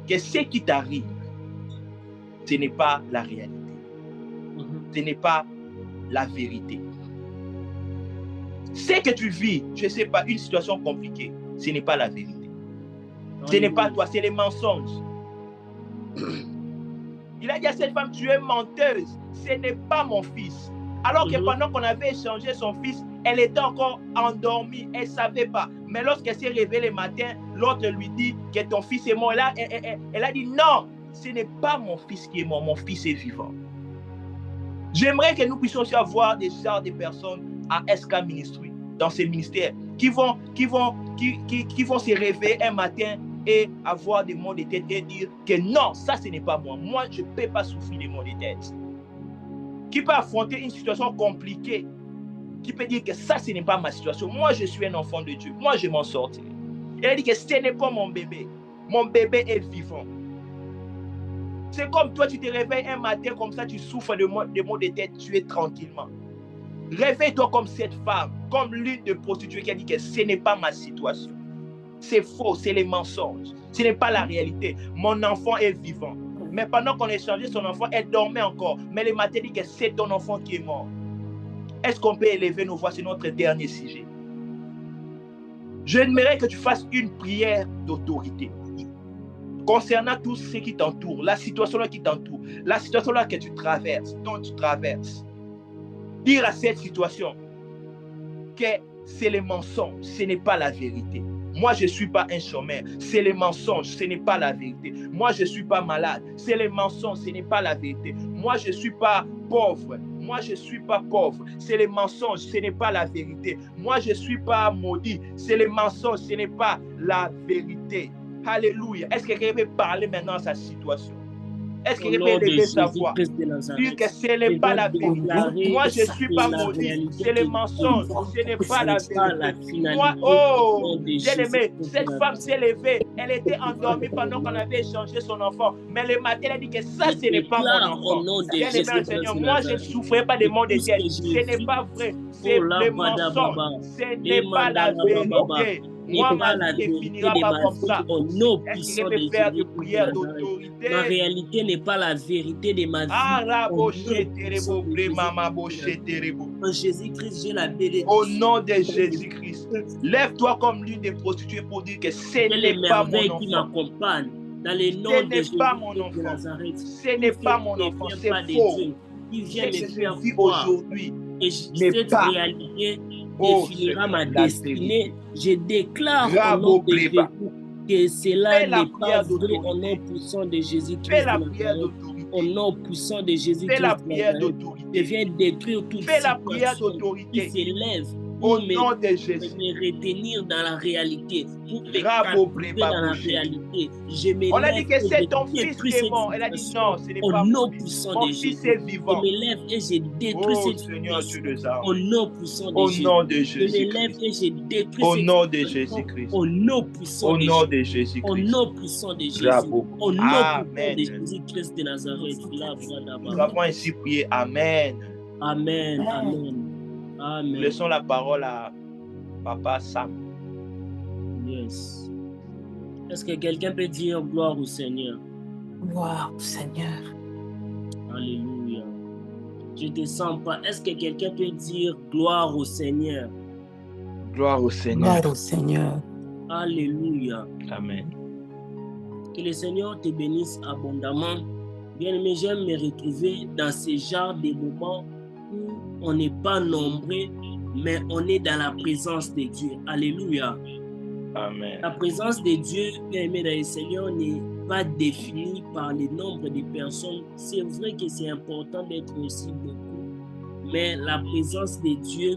que ce qui t'arrive, ce n'est pas la réalité. Ce n'est pas la vérité. Ce que tu vis, je ne sais pas, une situation compliquée, ce n'est pas la vérité. Ce n'est pas toi, c'est les mensonges. Il a dit à cette femme, tu es menteuse, ce n'est pas mon fils. Alors que pendant qu'on avait échangé son fils, elle était encore endormie, elle ne savait pas. Mais lorsqu'elle s'est réveillée le matin, l'autre lui dit que ton fils est mort. Elle a dit non, ce n'est pas mon fils qui est mort, mon fils est vivant. J'aimerais que nous puissions aussi avoir des genres de personnes à SK Ministry, dans ces ministères, qui vont se réveiller un matin et avoir des maux de tête et dire que non, ça ce n'est pas moi. Moi, je ne peux pas souffrir des maux de tête. Qui peut affronter une situation compliquée, qui peut dire que ça, ce n'est pas ma situation. Moi, je suis un enfant de Dieu. Moi, je m'en sortirai. Elle a dit que ce n'est pas mon bébé. Mon bébé est vivant. C'est comme toi, tu te réveilles un matin comme ça, tu souffres de maux de tête, tu es tranquillement. Réveille-toi comme cette femme, comme l'une de prostituées qui a dit que ce n'est pas ma situation. C'est faux, c'est les mensonges. Ce n'est pas la réalité. Mon enfant est vivant. Mais pendant qu'on échangeait son enfant, elle dormait encore. Mais le matin dit que c'est ton enfant qui est mort. Est-ce qu'on peut élever nos voix sur notre dernier sujet? J'aimerais que tu fasses une prière d'autorité concernant tout ce qui t'entoure, la situation là qui t'entoure, la situation là que tu traverses, dont tu traverses. Dire à cette situation que c'est les mensonges, ce n'est pas la vérité. Moi, je ne suis pas un chômeur, c'est les mensonges, ce n'est pas la vérité. Moi, je ne suis pas malade, c'est les mensonges, ce n'est pas la vérité. Moi, je ne suis pas pauvre, moi, je ne suis pas pauvre, c'est les mensonges, ce n'est pas la vérité. Moi, je ne suis pas maudit, c'est les mensonges, ce n'est pas la vérité. Alléluia. Est-ce que quelqu'un peut parler maintenant à sa situation? Est-ce qu'il peut élever sa voix? Dire que ce n'est pas la vérité. Moi, je ne suis pas maudit. C'est les mensonges. Ce n'est pas la vérité. Moi, oh, bien aimé, cette femme s'est levée. Elle était endormie pendant qu'on avait échangé son enfant. Mais le matin, elle a dit que ça, ce n'est pas mon enfant. Bien aimé, Seigneur, moi, je ne souffrais pas de maux de tête. Ce n'est pas vrai. C'est les mensonges. Ce n'est pas la vérité. Moi, ma vie ne finira pas comme ça. Est-ce qu'il peut faire des prières d'autorité? Ma réalité n'est pas la vérité de ma vie. En Jésus-Christ, j'ai la bénédiction. Au nom de Jésus-Christ, lève-toi comme l'une des prostituées pour dire que ce n'est pas mon enfant. Qui m'accompagne dans les noms de Jésus de Nazareth. Ce n'est pas mon enfant, c'est faux. Ce que je vis aujourd'hui n'est pas. Réalité définira ma destinée. Je déclare au nom de Jésus que cela n'est pas vrai au nom puissant de Jésus-Christ. Fais la prière d'autorité. Au nom puissant de Jésus-Christ. Fais la prière d'autorité. Je viens détruire toute situation qui s'élève pour me retenir dans la réalité, pour me captiver dans la réalité. Je me On a dit lève que c'est et ton je fils détruis qui est cette mort. Elle a dit situation non, ce n'est au pas nom mon puissant Mon de fils Jésus. est Je vivant. me lève et je détruis Oh cette Seigneur, Dieu des situation armes. au nom puissant de Au Jésus. nom de Je me lève Jésus-Christ. et je détruis Au cette nom de situation Jésus-Christ. au nom puissant Au de nom Jésus. de Au Jésus-Christ. nom puissant de Jésus. Bravo. Au nom puissant Amen. de Jésus-Christ de Nazareth. Nous avons ainsi prié. Amen. Amen. Amen. Amen. Nous laissons la parole à Papa Sam. Yes. Est-ce que quelqu'un peut dire gloire au Seigneur? Gloire au Seigneur. Alléluia. Je ne te sens pas. Est-ce que quelqu'un peut dire gloire au Seigneur? Gloire au Seigneur. Gloire au Seigneur. Alléluia. Amen. Que le Seigneur te bénisse abondamment. Bien-aimé, j'aime me retrouver dans ce genre de moments où on n'est pas nombreux, mais on est dans la présence de Dieu. Alléluia. Amen. La présence de Dieu, bien-aimé dans le Seigneur, n'est pas définie par le nombre de personnes. C'est vrai que c'est important d'être aussi beaucoup, mais la présence de Dieu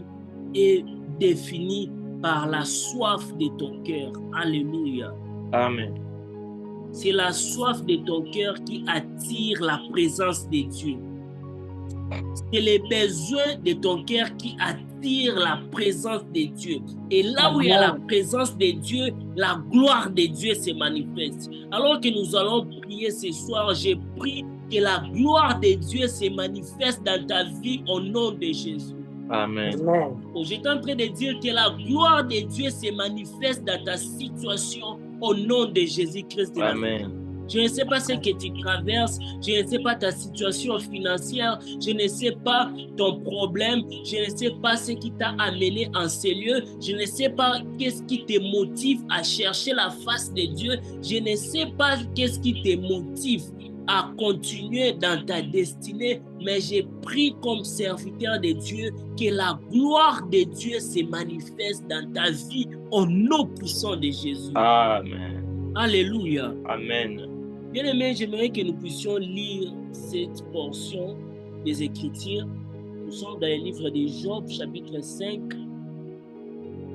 est définie par la soif de ton cœur. Alléluia. Amen. C'est la soif de ton cœur qui attire la présence de Dieu. C'est les besoins de ton cœur qui attirent la présence de Dieu. Et là où il y a la présence de Dieu, la gloire de Dieu se manifeste. Alors que nous allons prier ce soir, je prie que la gloire de Dieu se manifeste dans ta vie au nom de Jésus. Amen. Oh, j'étais en train de dire que la gloire de Dieu se manifeste dans ta situation au nom de Jésus-Christ. Amen. Je ne sais pas ce que tu traverses, je ne sais pas ta situation financière, je ne sais pas ton problème, je ne sais pas ce qui t'a amené en ces lieux, je ne sais pas qu'est-ce qui te motive à chercher la face de Dieu, je ne sais pas qu'est-ce qui te motive à continuer dans ta destinée, mais j'ai pris comme serviteur de Dieu que la gloire de Dieu se manifeste dans ta vie au nom puissant de Jésus. Amen. Alléluia. Amen. Bien-aimés, j'aimerais que nous puissions lire cette portion des Écritures. Nous sommes dans le livre de Job, chapitre 5.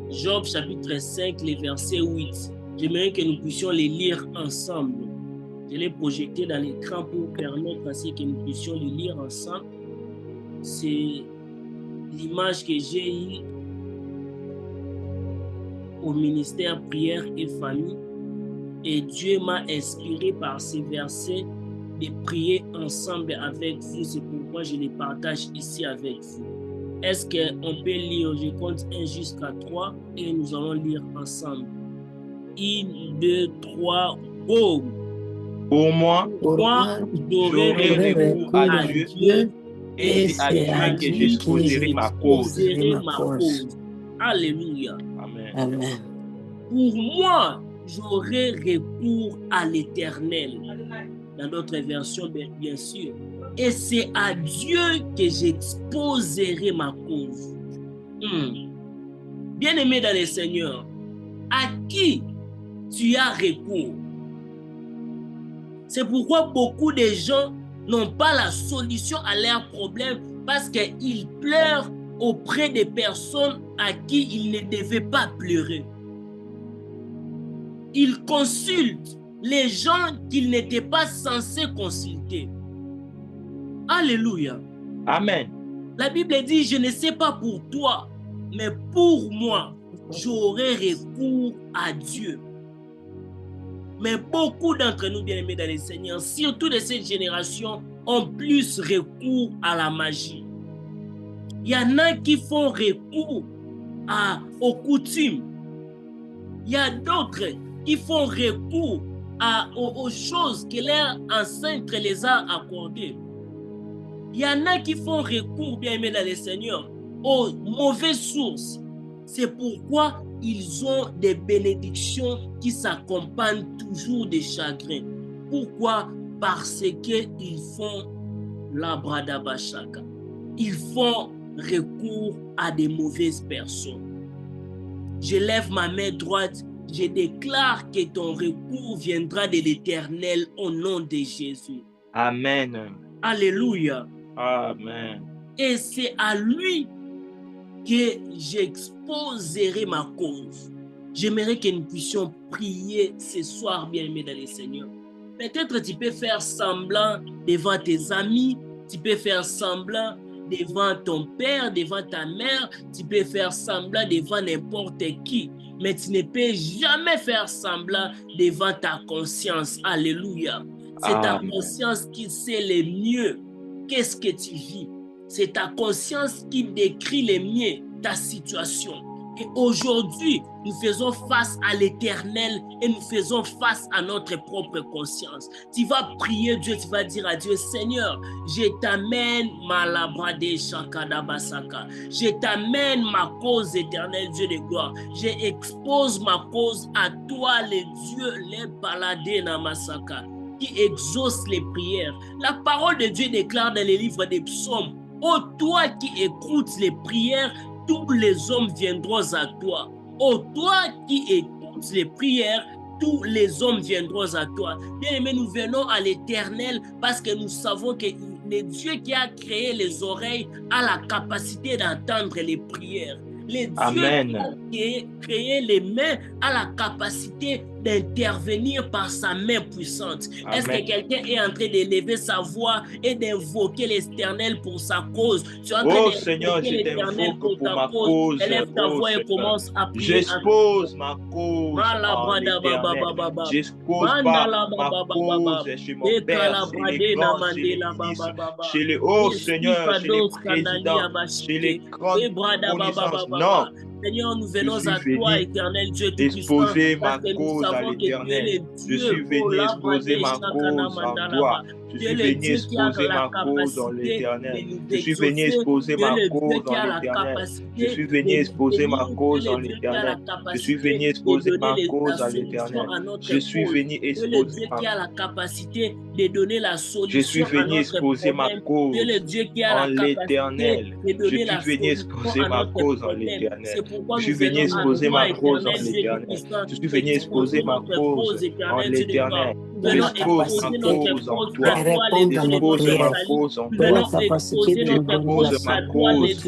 Job, chapitre 5, les versets 8. J'aimerais que nous puissions les lire ensemble. Je l'ai projeté dans l'écran pour permettre à ce que nous puissions les lire ensemble. C'est l'image que j'ai eue au ministère Prière et Famille. Et Dieu m'a inspiré par ces versets de prier ensemble avec vous. C'est pourquoi je les partage ici avec vous. Est-ce qu'on peut lire? Je compte 1 jusqu'à 3 et nous allons lire ensemble. 1, 2, 3, go! Pour moi, j'aurai recours à Dieu et c'est à lui que j'exposerai ma cause. Alléluia. Amen. Amen. Pour moi, j'aurai recours à l'Éternel. Dans d'autres versions, bien sûr. Et c'est à Dieu que j'exposerai ma cause. Bien-aimé dans le Seigneur, à qui tu as recours? C'est pourquoi beaucoup de gens n'ont pas la solution à leurs problèmes parce qu'ils pleurent auprès des personnes à qui ils ne devaient pas pleurer. Ils consultent les gens qu'ils n'étaient pas censés consulter. Alléluia. Amen. La Bible dit, je ne sais pas pour toi, mais pour moi, j'aurai recours à Dieu. Mais beaucoup d'entre nous, bien-aimés dans le Seigneur, surtout de cette génération, ont plus recours à la magie. Il y en a qui font recours aux coutumes. Il y a d'autres qui font recours aux choses que leur ancêtre les a accordées. Il y en a qui font recours, bien-aimés dans le Seigneur, aux mauvaises sources. C'est pourquoi ils ont des bénédictions qui s'accompagnent toujours de chagrin. Pourquoi? Parce qu'ils font la bradabashaka. Ils font recours à des mauvaises personnes. Je lève ma main droite, je déclare que ton recours viendra de l'Éternel au nom de Jésus. Amen. Alléluia. Amen. Et c'est à lui que j'exposerai ma cause. J'aimerais que nous puissions prier ce soir, bien-aimés dans le Seigneur. Peut-être tu peux faire semblant devant tes amis, tu peux faire semblant devant ton père, devant ta mère, tu peux faire semblant devant n'importe qui, mais tu ne peux jamais faire semblant devant ta conscience. Alléluia. C'est ta conscience qui sait le mieux qu'est-ce que tu vis. C'est ta conscience qui décrit le mieux ta situation. Et aujourd'hui, nous faisons face à l'Éternel et nous faisons face à notre propre conscience. Tu vas prier Dieu, tu vas dire à Dieu, Seigneur, je t'amène ma labrade shakadabasaka. Je t'amène ma cause éternelle, Dieu de gloire. J'expose ma cause à toi, le Dieu, les paladins namasaka, qui exauce les prières. La parole de Dieu déclare dans les livres des psaumes, ô toi qui écoutes les prières, tous les hommes viendront à toi. Ô toi qui écoutes les prières, tous les hommes viendront à toi. Bien-aimés, nous venons à l'Éternel parce que nous savons que le Dieu qui a créé les oreilles a la capacité d'entendre les prières. Le Dieu qui a créé les mains a la capacité d'intervenir par sa main puissante. Est-ce que quelqu'un est en train d'élever sa voix et d'invoquer l'Éternel pour sa cause? Tu es en train Seigneur, je t'invoque pour ta cause. Élève ta voix et commence à prier. J'expose ma cause en l'Éternel. J'expose pas ma cause chez mon père, chez les grands, chez les ministres, chez les hauts, Seigneur, chez les présidents, chez les grandes connaissances. Non. Seigneur, nous venons à toi, éternel Dieu Tout-Puissant, exposer ma cause à l'Éternel. Je suis venu exposer ma cause en toi. Je suis venu exposer ma cause en l'Éternel. Je suis venu exposer ma cause en l'Éternel. Je suis venu exposer ma cause en l'Éternel. Je suis venu exposer ma cause à l'Éternel. Je suis venu exposer ma capacité de donner la solution. Je suis venu exposer ma cause en l'Éternel. Je suis venu exposer ma cause en l'Éternel. Je suis venu exposer ma cause en l'Éternel. Je suis venu exposer ma cause en l'Éternel. J'expose ma cause en toi. J'expose ma cause en toi. J'expose ma cause.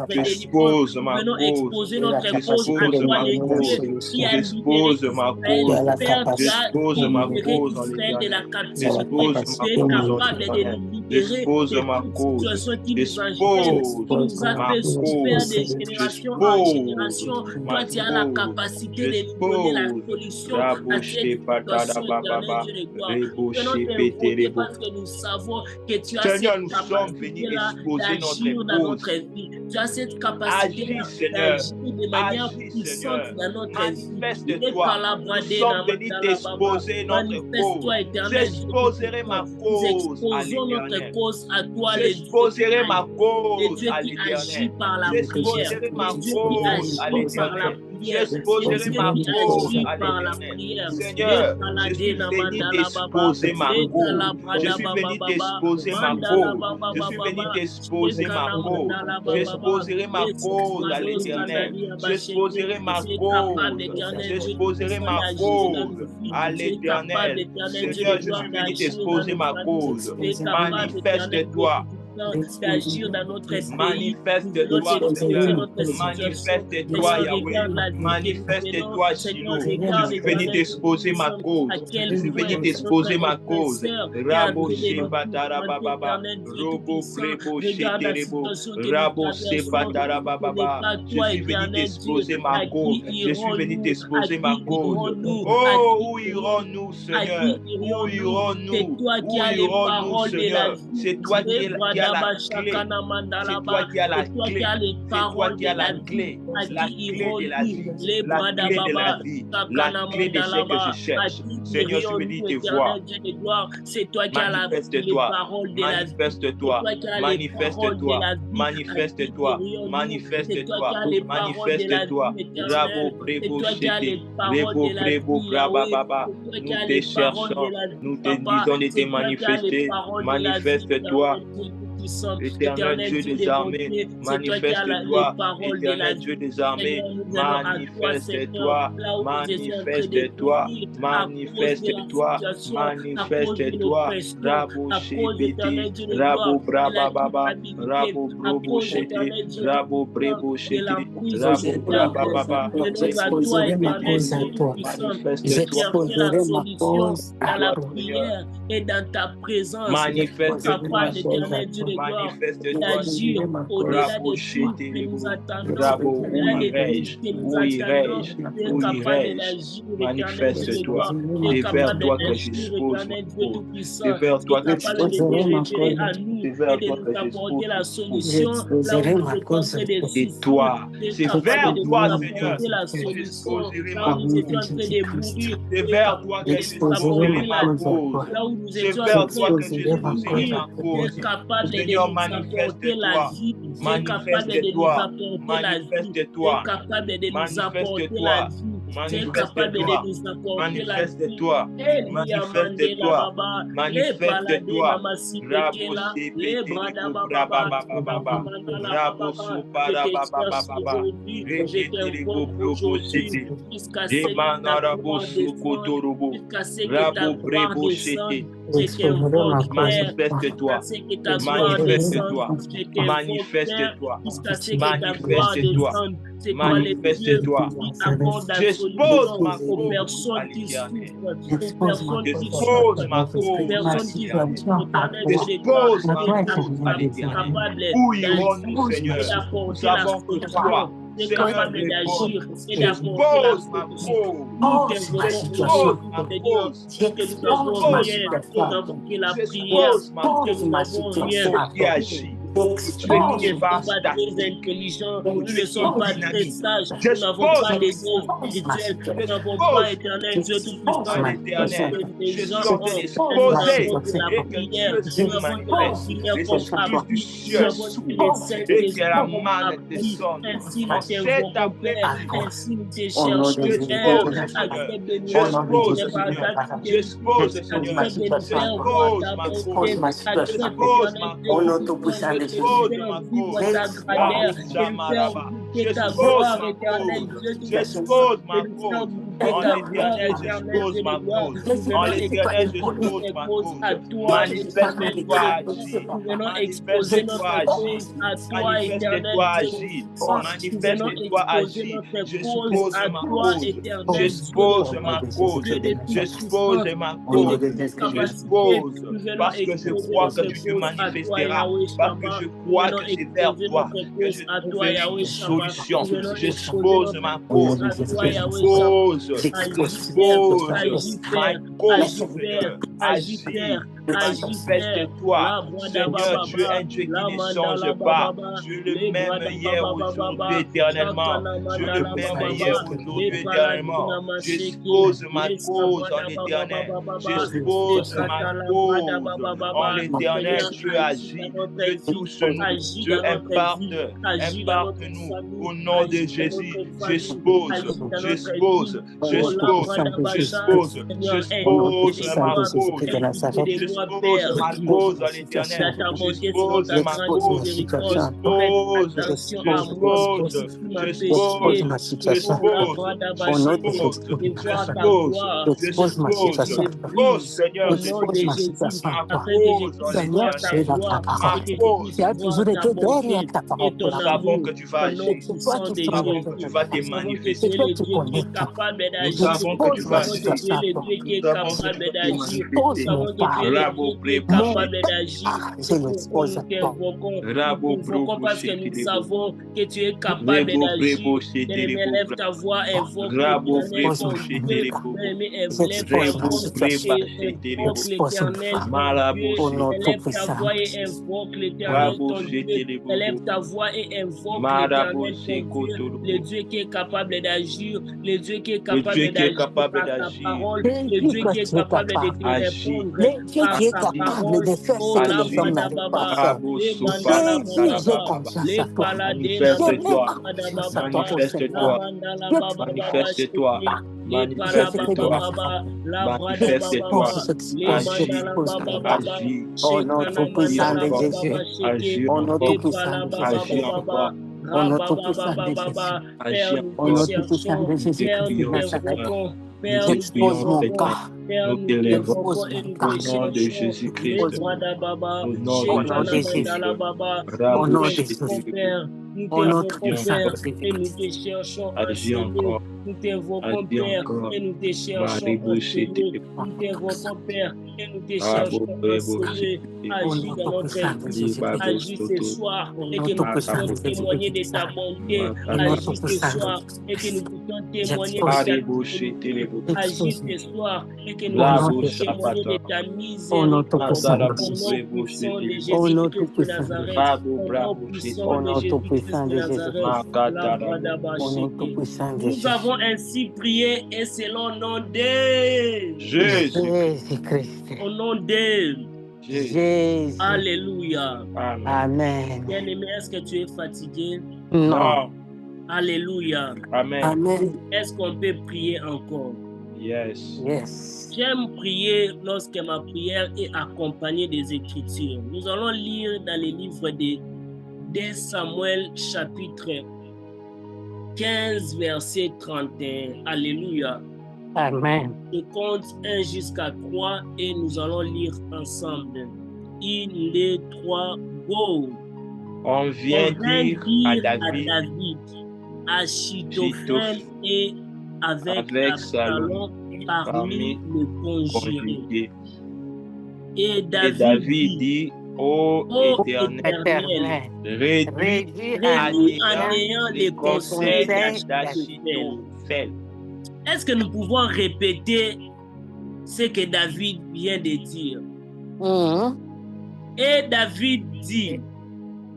J'expose ma cause. J'expose ma cause. J'expose ma cause. J'expose ma cause en l'Éternel. J'expose ma cause en l'Éternel. J'expose ma cause. J'expose ma cause. Toi, tu as la capacité de nous donner la solution à cette situation, parce que nous savons que tu as cette capacité d'agir dans notre vie. Tu as cette capacité d'agir de manière puissante dans notre vie. Manifeste-toi. Nous sommes venus t'exposer notre cause. J'exposerai ma cause à l'Éternel. J'exposerai ma cause à l'Éternel. J'exposerai ma cause à l'Éternel. J'exposerai ma cause à l'Éternel. Seigneur, je suis venu t'exposer ma cause. Je suis venu t'exposer ma cause. Je suis venu t'exposer ma cause. J'exposerai ma cause à l'Éternel. J'exposerai ma cause. J'exposerai ma cause à l'Éternel. Seigneur, je suis venu t'exposer ma cause. Manifeste-toi. D'agir dans notre esprit. Manifeste-toi, Seigneur. Manifeste-toi, Yahweh. Manifeste-toi, Shiloh. Je suis venu t'exposer ma cause. Je suis venu t'exposer ma cause. Rabo Shebatara Baba. Robo Brebo Sheterebo. Rabo Shebatara Baba. Je suis venu t'exposer ma cause. Je suis venu t'exposer ma cause. Oh, où irons-nous, Seigneur? Où irons-nous? Où irons-nous, Seigneur? C'est toi qui es la clé. C'est toi qui as la clé. C'est toi qui as la clé. La clé de la vie. La clé de la vie. La clé de ce que je cherche. Seigneur, je suis venu te voir. C'est toi qui as la parole de la vie. Manifeste-toi. Manifeste-toi. Manifeste-toi. Manifeste-toi. Manifeste-toi. Bravo, Bravo, Chété. Bravo, Bravo, Brababa. Nous te cherchons. Nous te disons de te manifester. Manifeste-toi. Tout-Puissant, Éternel Dieu des armées, manifeste-toi. Éternel Dieu des armées, manifeste-toi, manifeste-toi, manifeste-toi, manifeste-toi. Rabo Shebete, Rabo Brababa, Rabo Brobo Shete, Rabo Brebo Shete, Rabo Brababa. J'exposerai ma cause à toi. J'exposerai ma cause à dans la toi. prière et dans ta présence. Manifeste-toi, D'agir au-delà de tout que nous attendons, au-delà de tout que nous attendons. Tu es capable d'agir, manifeste-toi. C'est vers toi que j'expose ma cause. C'est vers toi que capable de te révéler à nous et de nous apporter la solution là où nous sommes en train de c'est toi. C'est vers toi, Seigneur, la solution là où nous étions en train de mourir. C'est vers toi que j'exposerai ma cause. Là où nous C'est étions vers en toi train que j'exposerai ma de cause. tu es capable de Seigneur, nous apporter la manifeste-toi. vie. Tu es capable de nous Manifeste-toi. apporter la vie. Tu Manifeste-toi. es capable de nous apporter la Manifeste-toi. vie. Tu es capable de nous apporter la vie. Manifeste-toi. Manifeste-toi. Manifeste-toi. Rabo Sepete, Brabababa, Rabo Supara Babababa, Rekete Gobo Sete, Demanarabo Sukotorobo, Rabo Brebo Sete. Manifeste-toi. Manifeste-toi. Manifeste-toi. Manifeste-toi. Manifeste-toi. J'expose ma cause à l'éternel. J'expose ma cause à l'éternel. Où irons-nous, Seigneur? Nous savons que toi, Seigneur, réponds. J'expose ma cause. J'expose ma cause. J'expose ma cause. Qui agit. Tu es intelligent, nous ne sommes pas très sages, nous n'avons pas des dons spirituels, nous n'avons pas éternel Dieu tout-puissant, les gens ont exposé et que la prière, nous avons de la prière comme appui, nous avons tous les sept esprits comme appui, ainsi nous t'invoquons Père, ainsi nous te cherchons Père, accepte de nous j'expose, Seigneur, j'expose ma situation. J'expose ma cause. J'expose ma cause. En l'éternel, j'expose ma cause. En l'éternel, j'expose ma cause. Manifeste-toi, agis. Manifeste-toi, agis. Manifeste-toi, agis. Manifeste-toi, agis. J'expose ma cause. J'expose ma cause. J'expose ma cause. J'expose. Parce que je crois que tu te manifesteras. Parce que je crois que c'est vers toi que je trouverai une solution. J'expose ma cause. J'expose ma cause, Seigneur. Agis. Manifeste-toi. Seigneur, tu es un Dieu qui ne change pas. Tu es le même hier, aujourd'hui, éternellement. Tu es le même hier, aujourd'hui, éternellement. J'expose ma cause en l'éternel. J'expose ma cause en l'éternel. Tu agis. Tu touches-nous. Tu imparte-nous. Au nom de Jésus, j'expose ma cause. J'expose ma cause à l'éternel. J'expose ma cause. J'expose ma situation. J'expose ma situation. Seigneur, j'expose ma situation. Seigneur, tu es dans ta parole. Tu as toujours été derrière ta parole. Nous savons que tu vas agir. Nous savons que tu vas te manifester. Nous savons que tu vas agir. Parce que nous savons que tu es capable d'agir. Élève ta voix, invoque l'éternel. Élève ta voix et invoque l'éternel ton Dieu. Élève ta voix et invoque l'éternel ton Dieu. Le Dieu qui est capable d'agir. Le Dieu qui est capable d'agir par ta parole. Le Dieu qui est capable de te répondre. Le Dieu qui est capable de faire ce que nous sommes n'arrivent pas à faire. Manifeste-toi. Manifeste-toi. Manifeste-toi. Agis. Au nom tout-puissant de Jésus. Agis Au nom encore. tout-puissant de Agis Jésus. encore. Au nom tout-puissant de Jésus. Agis Au nom encore. tout-puissant de Jésus Christ de Nazareth. Nous J'expose t'écrions, mon Seigneur. cas. Nous t'élèvons J'expose mon au cas. nom de Jésus-Christ. Au Au nom nom de de Jésus. Jésus. Au nom de Jésus. Au nom tout-puissant de et nous Jésus. te cherchons Agis encore. nous t'invoquons, Agis Père, encore. et nous te cherchons enseigner. Nous t'invoquons, Père, et nous te cherchons enseigner. Agis dans notre vie. Agis ce soir et que nous puissions témoigner de ta bonté. Agis ce soir et que nous puissions témoigner de ta fidélité. Agis ce soir et que nous puissions témoigner de ta miséricorde. Au nom puissant de Jésus-Christ de Nazareth. Au nom puissant de Jésus-Christ de Nazareth. Nous avons ainsi prié et c'est le nom de Jésus-Christ. Au nom de Jésus. Alléluia. Amen. Bien-aimé, est-ce que tu es fatigué? Non. Alléluia. Amen. Amen. Est-ce qu'on peut prier encore? Yes. Yes. J'aime prier lorsque ma prière est accompagnée des Écritures. Nous allons lire dans les livres de 2 Samuel chapitre 15 verset 31. Alléluia. Amen. Je compte 1 jusqu'à 3 et nous allons lire ensemble. 1, 2, 3, go. On vient dire à David, Achitophel et avec Absalom parmi les conjurés. Et David dit, ô Éternel, réduis à néant les conseils d'Achitophel. Est-ce que nous pouvons répéter ce que David vient de dire? Et David dit,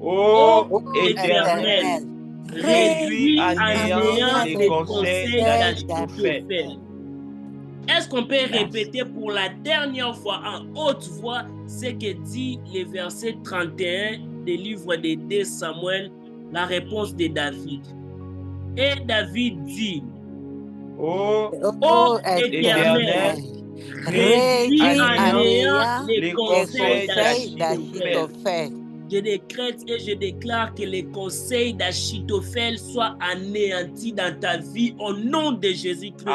ô Éternel, réduis à néant les conseils d'Achitophel. Est-ce qu'on peut répéter pour la dernière fois en haute voix ce que dit le verset 31 des livres de 2 Samuel, la réponse de David? Et David dit, ô Éternel, réduis à néant les conseils d'Achitophel. Je décrète et je déclare que les conseils d'Achitophel soient anéantis dans ta vie au nom de Jésus-Christ.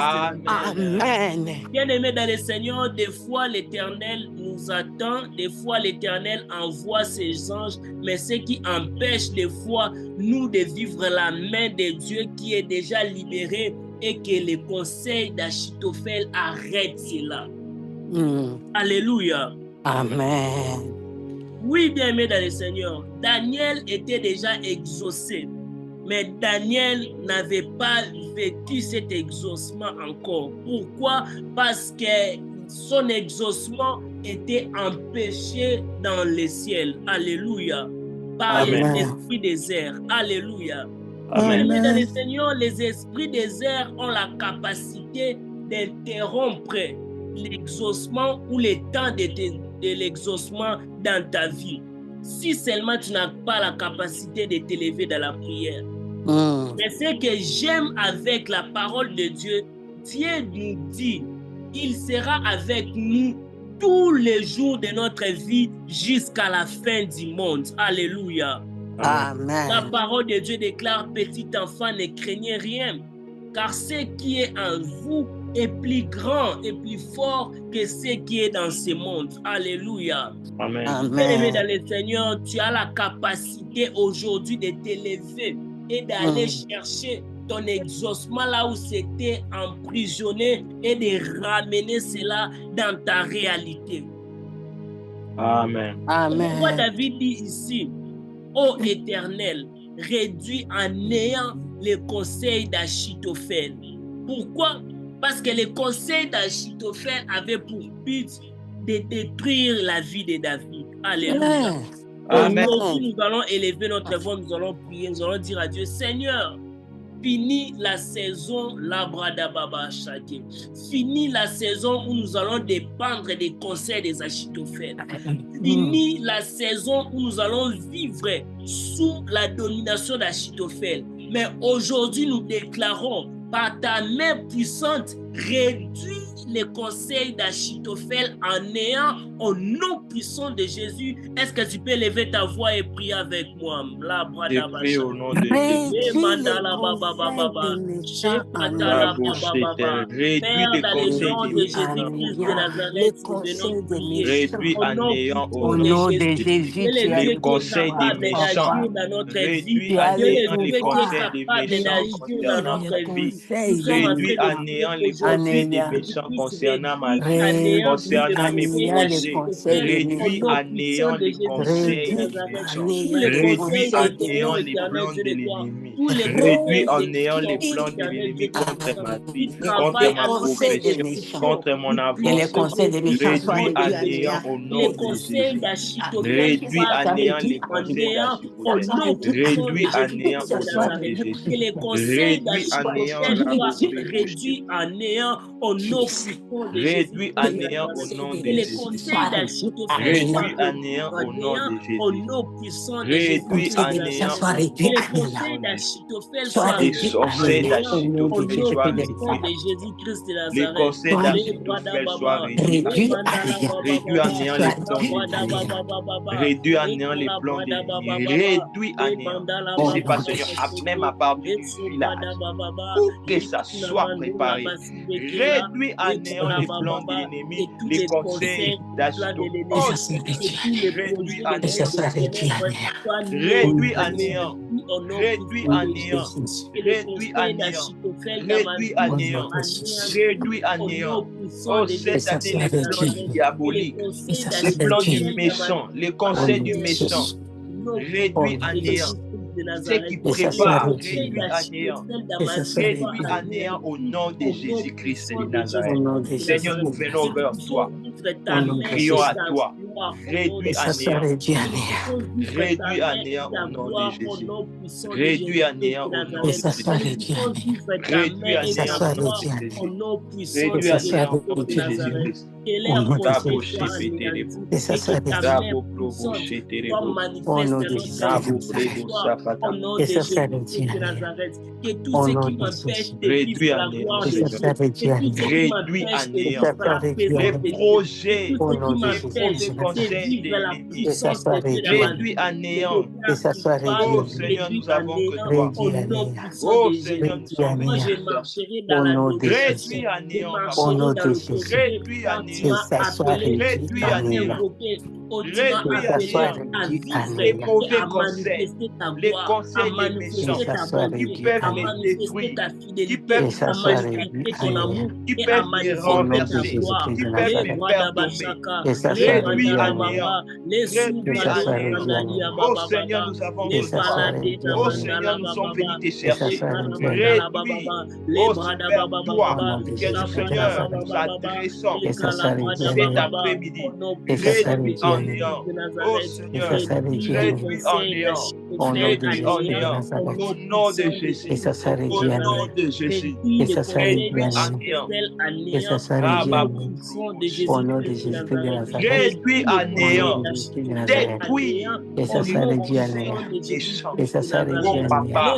Amen. Bien-aimés dans le Seigneur, des fois l'Éternel nous attend, des fois l'Éternel envoie ses anges, mais ce qui empêche des fois nous de vivre la main de Dieu qui est déjà libérée et que les conseils d'Achitophel arrêtent cela. Alléluia. Amen. Oui, bien-aimé dans le Seigneur, Daniel était déjà exaucé, mais Daniel n'avait pas vécu cet exaucement encore. Pourquoi? Parce que son exaucement était empêché dans le ciel. Alléluia. Par les esprits des airs. Alléluia. Bien-aimé dans le Seigneur, les esprits des airs ont la capacité d'interrompre l'exaucement ou le temps de l'exaucement dans ta vie. Si seulement tu n'as pas la capacité de t'élever dans la prière. Mais ce que j'aime avec la parole de Dieu, Dieu nous dit, il sera avec nous tous les jours de notre vie jusqu'à la fin du monde. Alléluia. Amen. La parole de Dieu déclare, petit enfant, ne craignez rien, car ce qui est en vous est plus grand et plus fort que ce qui est dans ce monde. Alléluia. Amen. Bien-aimé dans le Seigneur, tu as la capacité aujourd'hui de t'élever et d'aller chercher ton exaucement là où c'était emprisonné et de ramener cela dans ta réalité. Amen. Amen. Pourquoi David dit ici, ô Éternel, réduis à néant les conseils d'Achitophel. Pourquoi? Parce que les conseils d'Achitophel avaient pour but de détruire la vie de David. Alléluia. Aujourd'hui, nous allons élever notre voix, nous allons prier, nous allons dire à Dieu, Seigneur, finis la saison Labradababa Shake. Finis la saison où nous allons dépendre des conseils des Achitophel. Finis la saison où nous allons vivre sous la domination d'Achitophel. Mais aujourd'hui, nous déclarons par ta main puissante, réduis les conseils d'Achitophel en néant au nom puissant de Jésus. Est-ce que tu peux lever ta voix et prier avec moi? Je prie au nom de Jésus. Réduis les conseils des méchants en néant. Réduis à néant les conseils de Réduis à néant au nom de Jésus. Les conseils des méchants. Réduis à néant les conseils des méchants concernant ma vie. Réduis à néant les conseils des méchants concernant ma vie, concernant mes projets. Réduis à néant les conseils des méchants. Réduis à néant les plans de l'ennemi. Réduis en néant les plans de l'ennemi contre ma vie, contre ma profession, contre mon avancement. Réduis à néant au nom de Jésus. Réduis à néant les conseils d'Achitophel. Réduis à néant au nom de Jésus. Réduis à néant réduit à néant au nom puissant de Jésus. Réduis à néant au nom de Jésus. Réduis à néant au nom de Jésus. Réduis à néant au nom de Jésus. Les conseils d'Achitophel soient réduits. Les conseils d'Achitophel soient réduits. Réduis à néant les plans de l'ennemi. Réduis à néant les plans de l'ennemi. Réduis à néant. C'est pas Seigneur, même à part du village, pour que ça soit préparé. Réduis à néant les plans de l'ennemi, les conseils d'Achitophel. Réduis à néant. Réduis à néant. Réduis à néant. Réduis à néant. Réduis à néant. Réduis à néant. Oh, cette année, les plans diaboliques, les plans du méchant, les conseils du méchant. Réduis à néant. Ce qui prépare, réduit à néant. Réduit à néant au nom de Jésus-Christ de Nazareth. Seigneur, nous venons vers toi. Nous crions à toi. Réduis à néant. Réduis à néant au nom de Jésus. Réduis à néant au nom de Jésus. Réduis à néant au nom de Jésus. Réduis à néant au nom de Jésus-Christ. Que tout ce qui m'empêche de réduit à néant les projets, les conseils de l'ennemi, réduit à néant. Oh Seigneur, nous avons que toi. Oh Seigneur, nous sommes réduit à néant. Réduit à néant. Réduit à néant. Réduit à néant. Les mauvais conseils, les conseils des méchants qui peuvent les détruire, qui peuvent manifester ton amour, qui peuvent les renverser, qui peuvent les pardonner. Réduit à néant. Réduit à néant. Oh Seigneur, nous avons besoin. Oh Seigneur, nous sommes venus te chercher. Réduis, oh Seigneur, toi, que le Seigneur nous adressons cet après-midi. Réduis en néant. Oh Seigneur, réduis en néant. Réduis en néant. Au nom de Jésus. Au nom de Jésus. Réduis en néant. Réduis à néant. Détruis mon papa.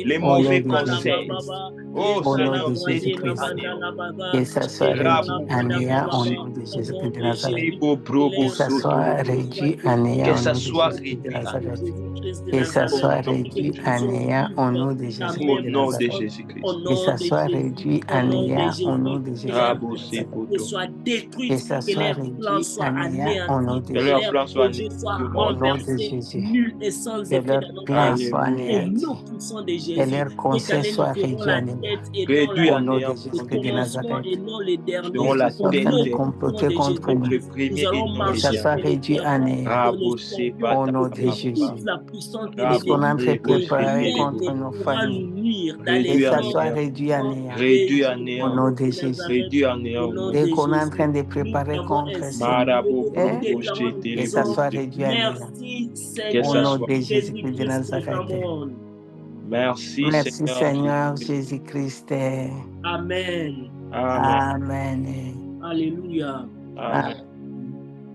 Les mauvais conseils. Oh Seigneur, réduis à néant. Que ça soit réduit à néant au nom de Jésus-Christ de Nazareth. Que ça soit réduit à néant au nom de Jésus-Christ de Nazareth. Que ça soit réduit à néant au nom de Jésus-Christ de Nazareth. Que ça soit réduit à néant au nom de Jésus-Christ. Que ça soit réduit à néant au nom de Jésus. Au nom de Jésus. Que leur plan soit anéanti. Que leur conseil soit réduit à néant. Réduit au nom de Jésus-Christ de Nazareth. Dont la tête est complotée contre nous. Que ça soit réduit à néant. Au nom de Jésus. Et qu'on a fait préparer contre nos familles. Que ça soit réduit à néant. Réduit à néant. Au nom de Jésus. Réduit à néant. Et qu'on est en train de préparer contre ça. Que ça soit réduit à néant. Au nom de Jésus-Christ de Nazareth. Merci Seigneur Jésus-Christ. Amen. Amen. Alléluia. Amen.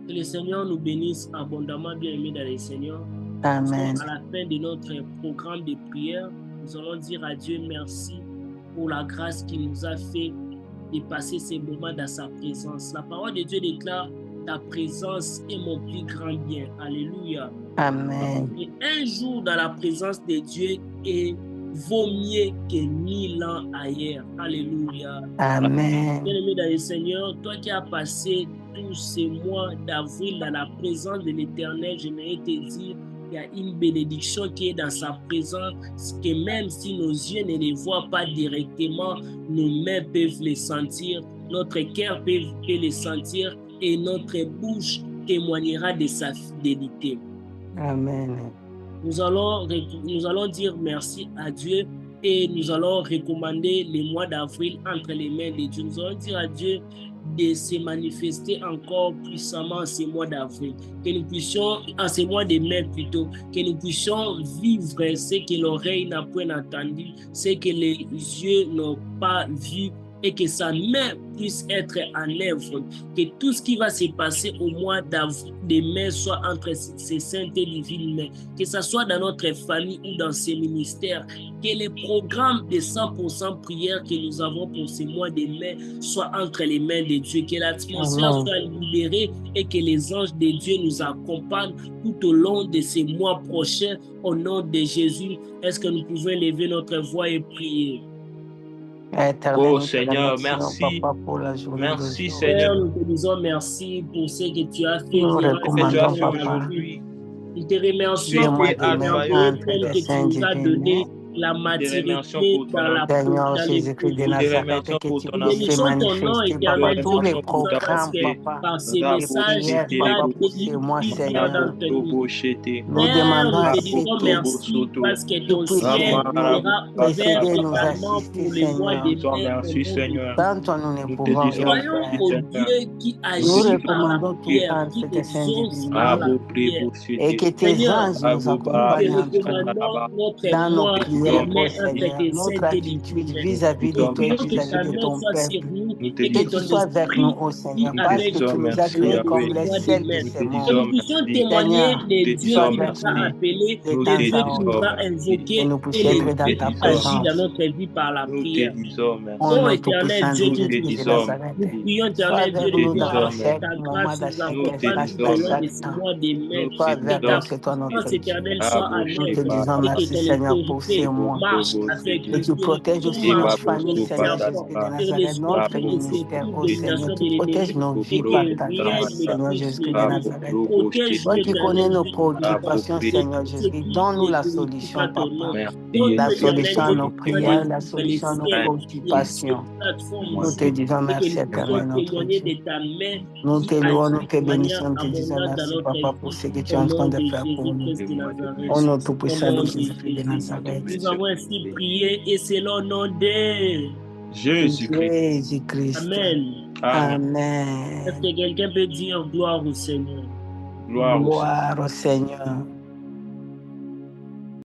Que le Seigneur nous bénisse abondamment, bien-aimés dans le Seigneur. Amen. À la fin de notre programme de prière, Nous allons dire à Dieu merci pour la grâce qu'il nous a fait de passer ces moments dans sa présence. La parole de Dieu déclare: ta présence est mon plus grand bien. Alléluia. Amen. Et un jour dans la présence de Dieu vaut mieux que 1000 ans ailleurs. Alléluia. Amen. Bien-aimé dans le Seigneur, toi qui as passé tous ces mois d'avril dans la présence de l'Éternel, j'aimerais te dire: il y a une bénédiction qui est dans sa présence, que même si nos yeux ne les voient pas directement, nos mains peuvent les sentir, notre cœur peut les sentir et notre bouche témoignera de sa fidélité. Amen. Nous allons dire merci à Dieu et nous allons recommander les mois d'avril entre les mains de Dieu. Nous allons dire à Dieu de se manifester encore puissamment en ces mois d'avril, que nous puissions, en ces mois de mai plutôt, que nous puissions vivre ce que l'oreille n'a point entendu, ce que les yeux n'ont pas vu, et que sa main puisse être en œuvre, que tout ce qui va se passer au mois de mai soit entre ces saintes et divines mains, que ce soit dans notre famille ou dans ces ministères, que les programmes de 100% prière que nous avons pour ces mois de mai soient entre les mains de Dieu, que l'atmosphère soit libérée et que les anges de Dieu nous accompagnent tout au long de ces mois prochains. Au nom de Jésus, est-ce que nous pouvons lever notre voix et prier? Oh Seigneur, merci. Papa, pour la journée merci Seigneur. Nous te disons merci pour ce que tu as fait. Nous recommandons aujourd'hui. Nous te remercions pour que tu nous as donné la maturité dans la Seigneur Jésus-Christ de Nazareth, que tu puisses manifester, Papa, tous les programmes, Papa, par ces messages, Papa, pour ce mois, Seigneur. Nous demandons à merci parce que ton ciel sera ouvert également pour les mois de mai. Tant nous ne pouvons Voyons au Dieu qui agit par la prière, qui exauce par la prière. Et que tes anges nous accompagnent dans nos prières. Seigneur, notre attitude vis-à-vis de toi et vis-à-vis de ton peuple, et que tu sois avec nous, ô Seigneur, parce que tu nous as créés comme les sels de ces mondes. Que nous puissions témoigner de Dieu qui nous a appelés, de Dieu qui nous a invoqués, et de Dieu qui agit dans notre vie par la prière. Ô éternel Dieu de Nazareth, nous prions éternel Dieu de grâce, ta grâce nous accompagne tout au long de ce mois de mai, que ta présence éternelle soit en nous te disons merci Seigneur pour ces mois, et tu protèges aussi notre famille, Seigneur Jésus de Nazareth, notre ministère, ô Seigneur, tu protèges nos vies par ta grâce, Seigneur Jésus de Nazareth. Toi qui connais nos préoccupations, Seigneur Jésus, donne-nous la solution, Papa, la solution à nos prières, la solution à nos préoccupations. Nous te disons merci, éternel notre Dieu. Nous te louons, nous te bénissons, nous te disons merci, Papa, pour ce que tu es en train de faire pour nous. Au nom tout-puissant de Jésus de Nazareth. Nous avons ainsi prié et c'est le nom de Jésus-Christ. Amen. Amen. Est-ce que quelqu'un peut dire gloire au Seigneur? Gloire au Seigneur.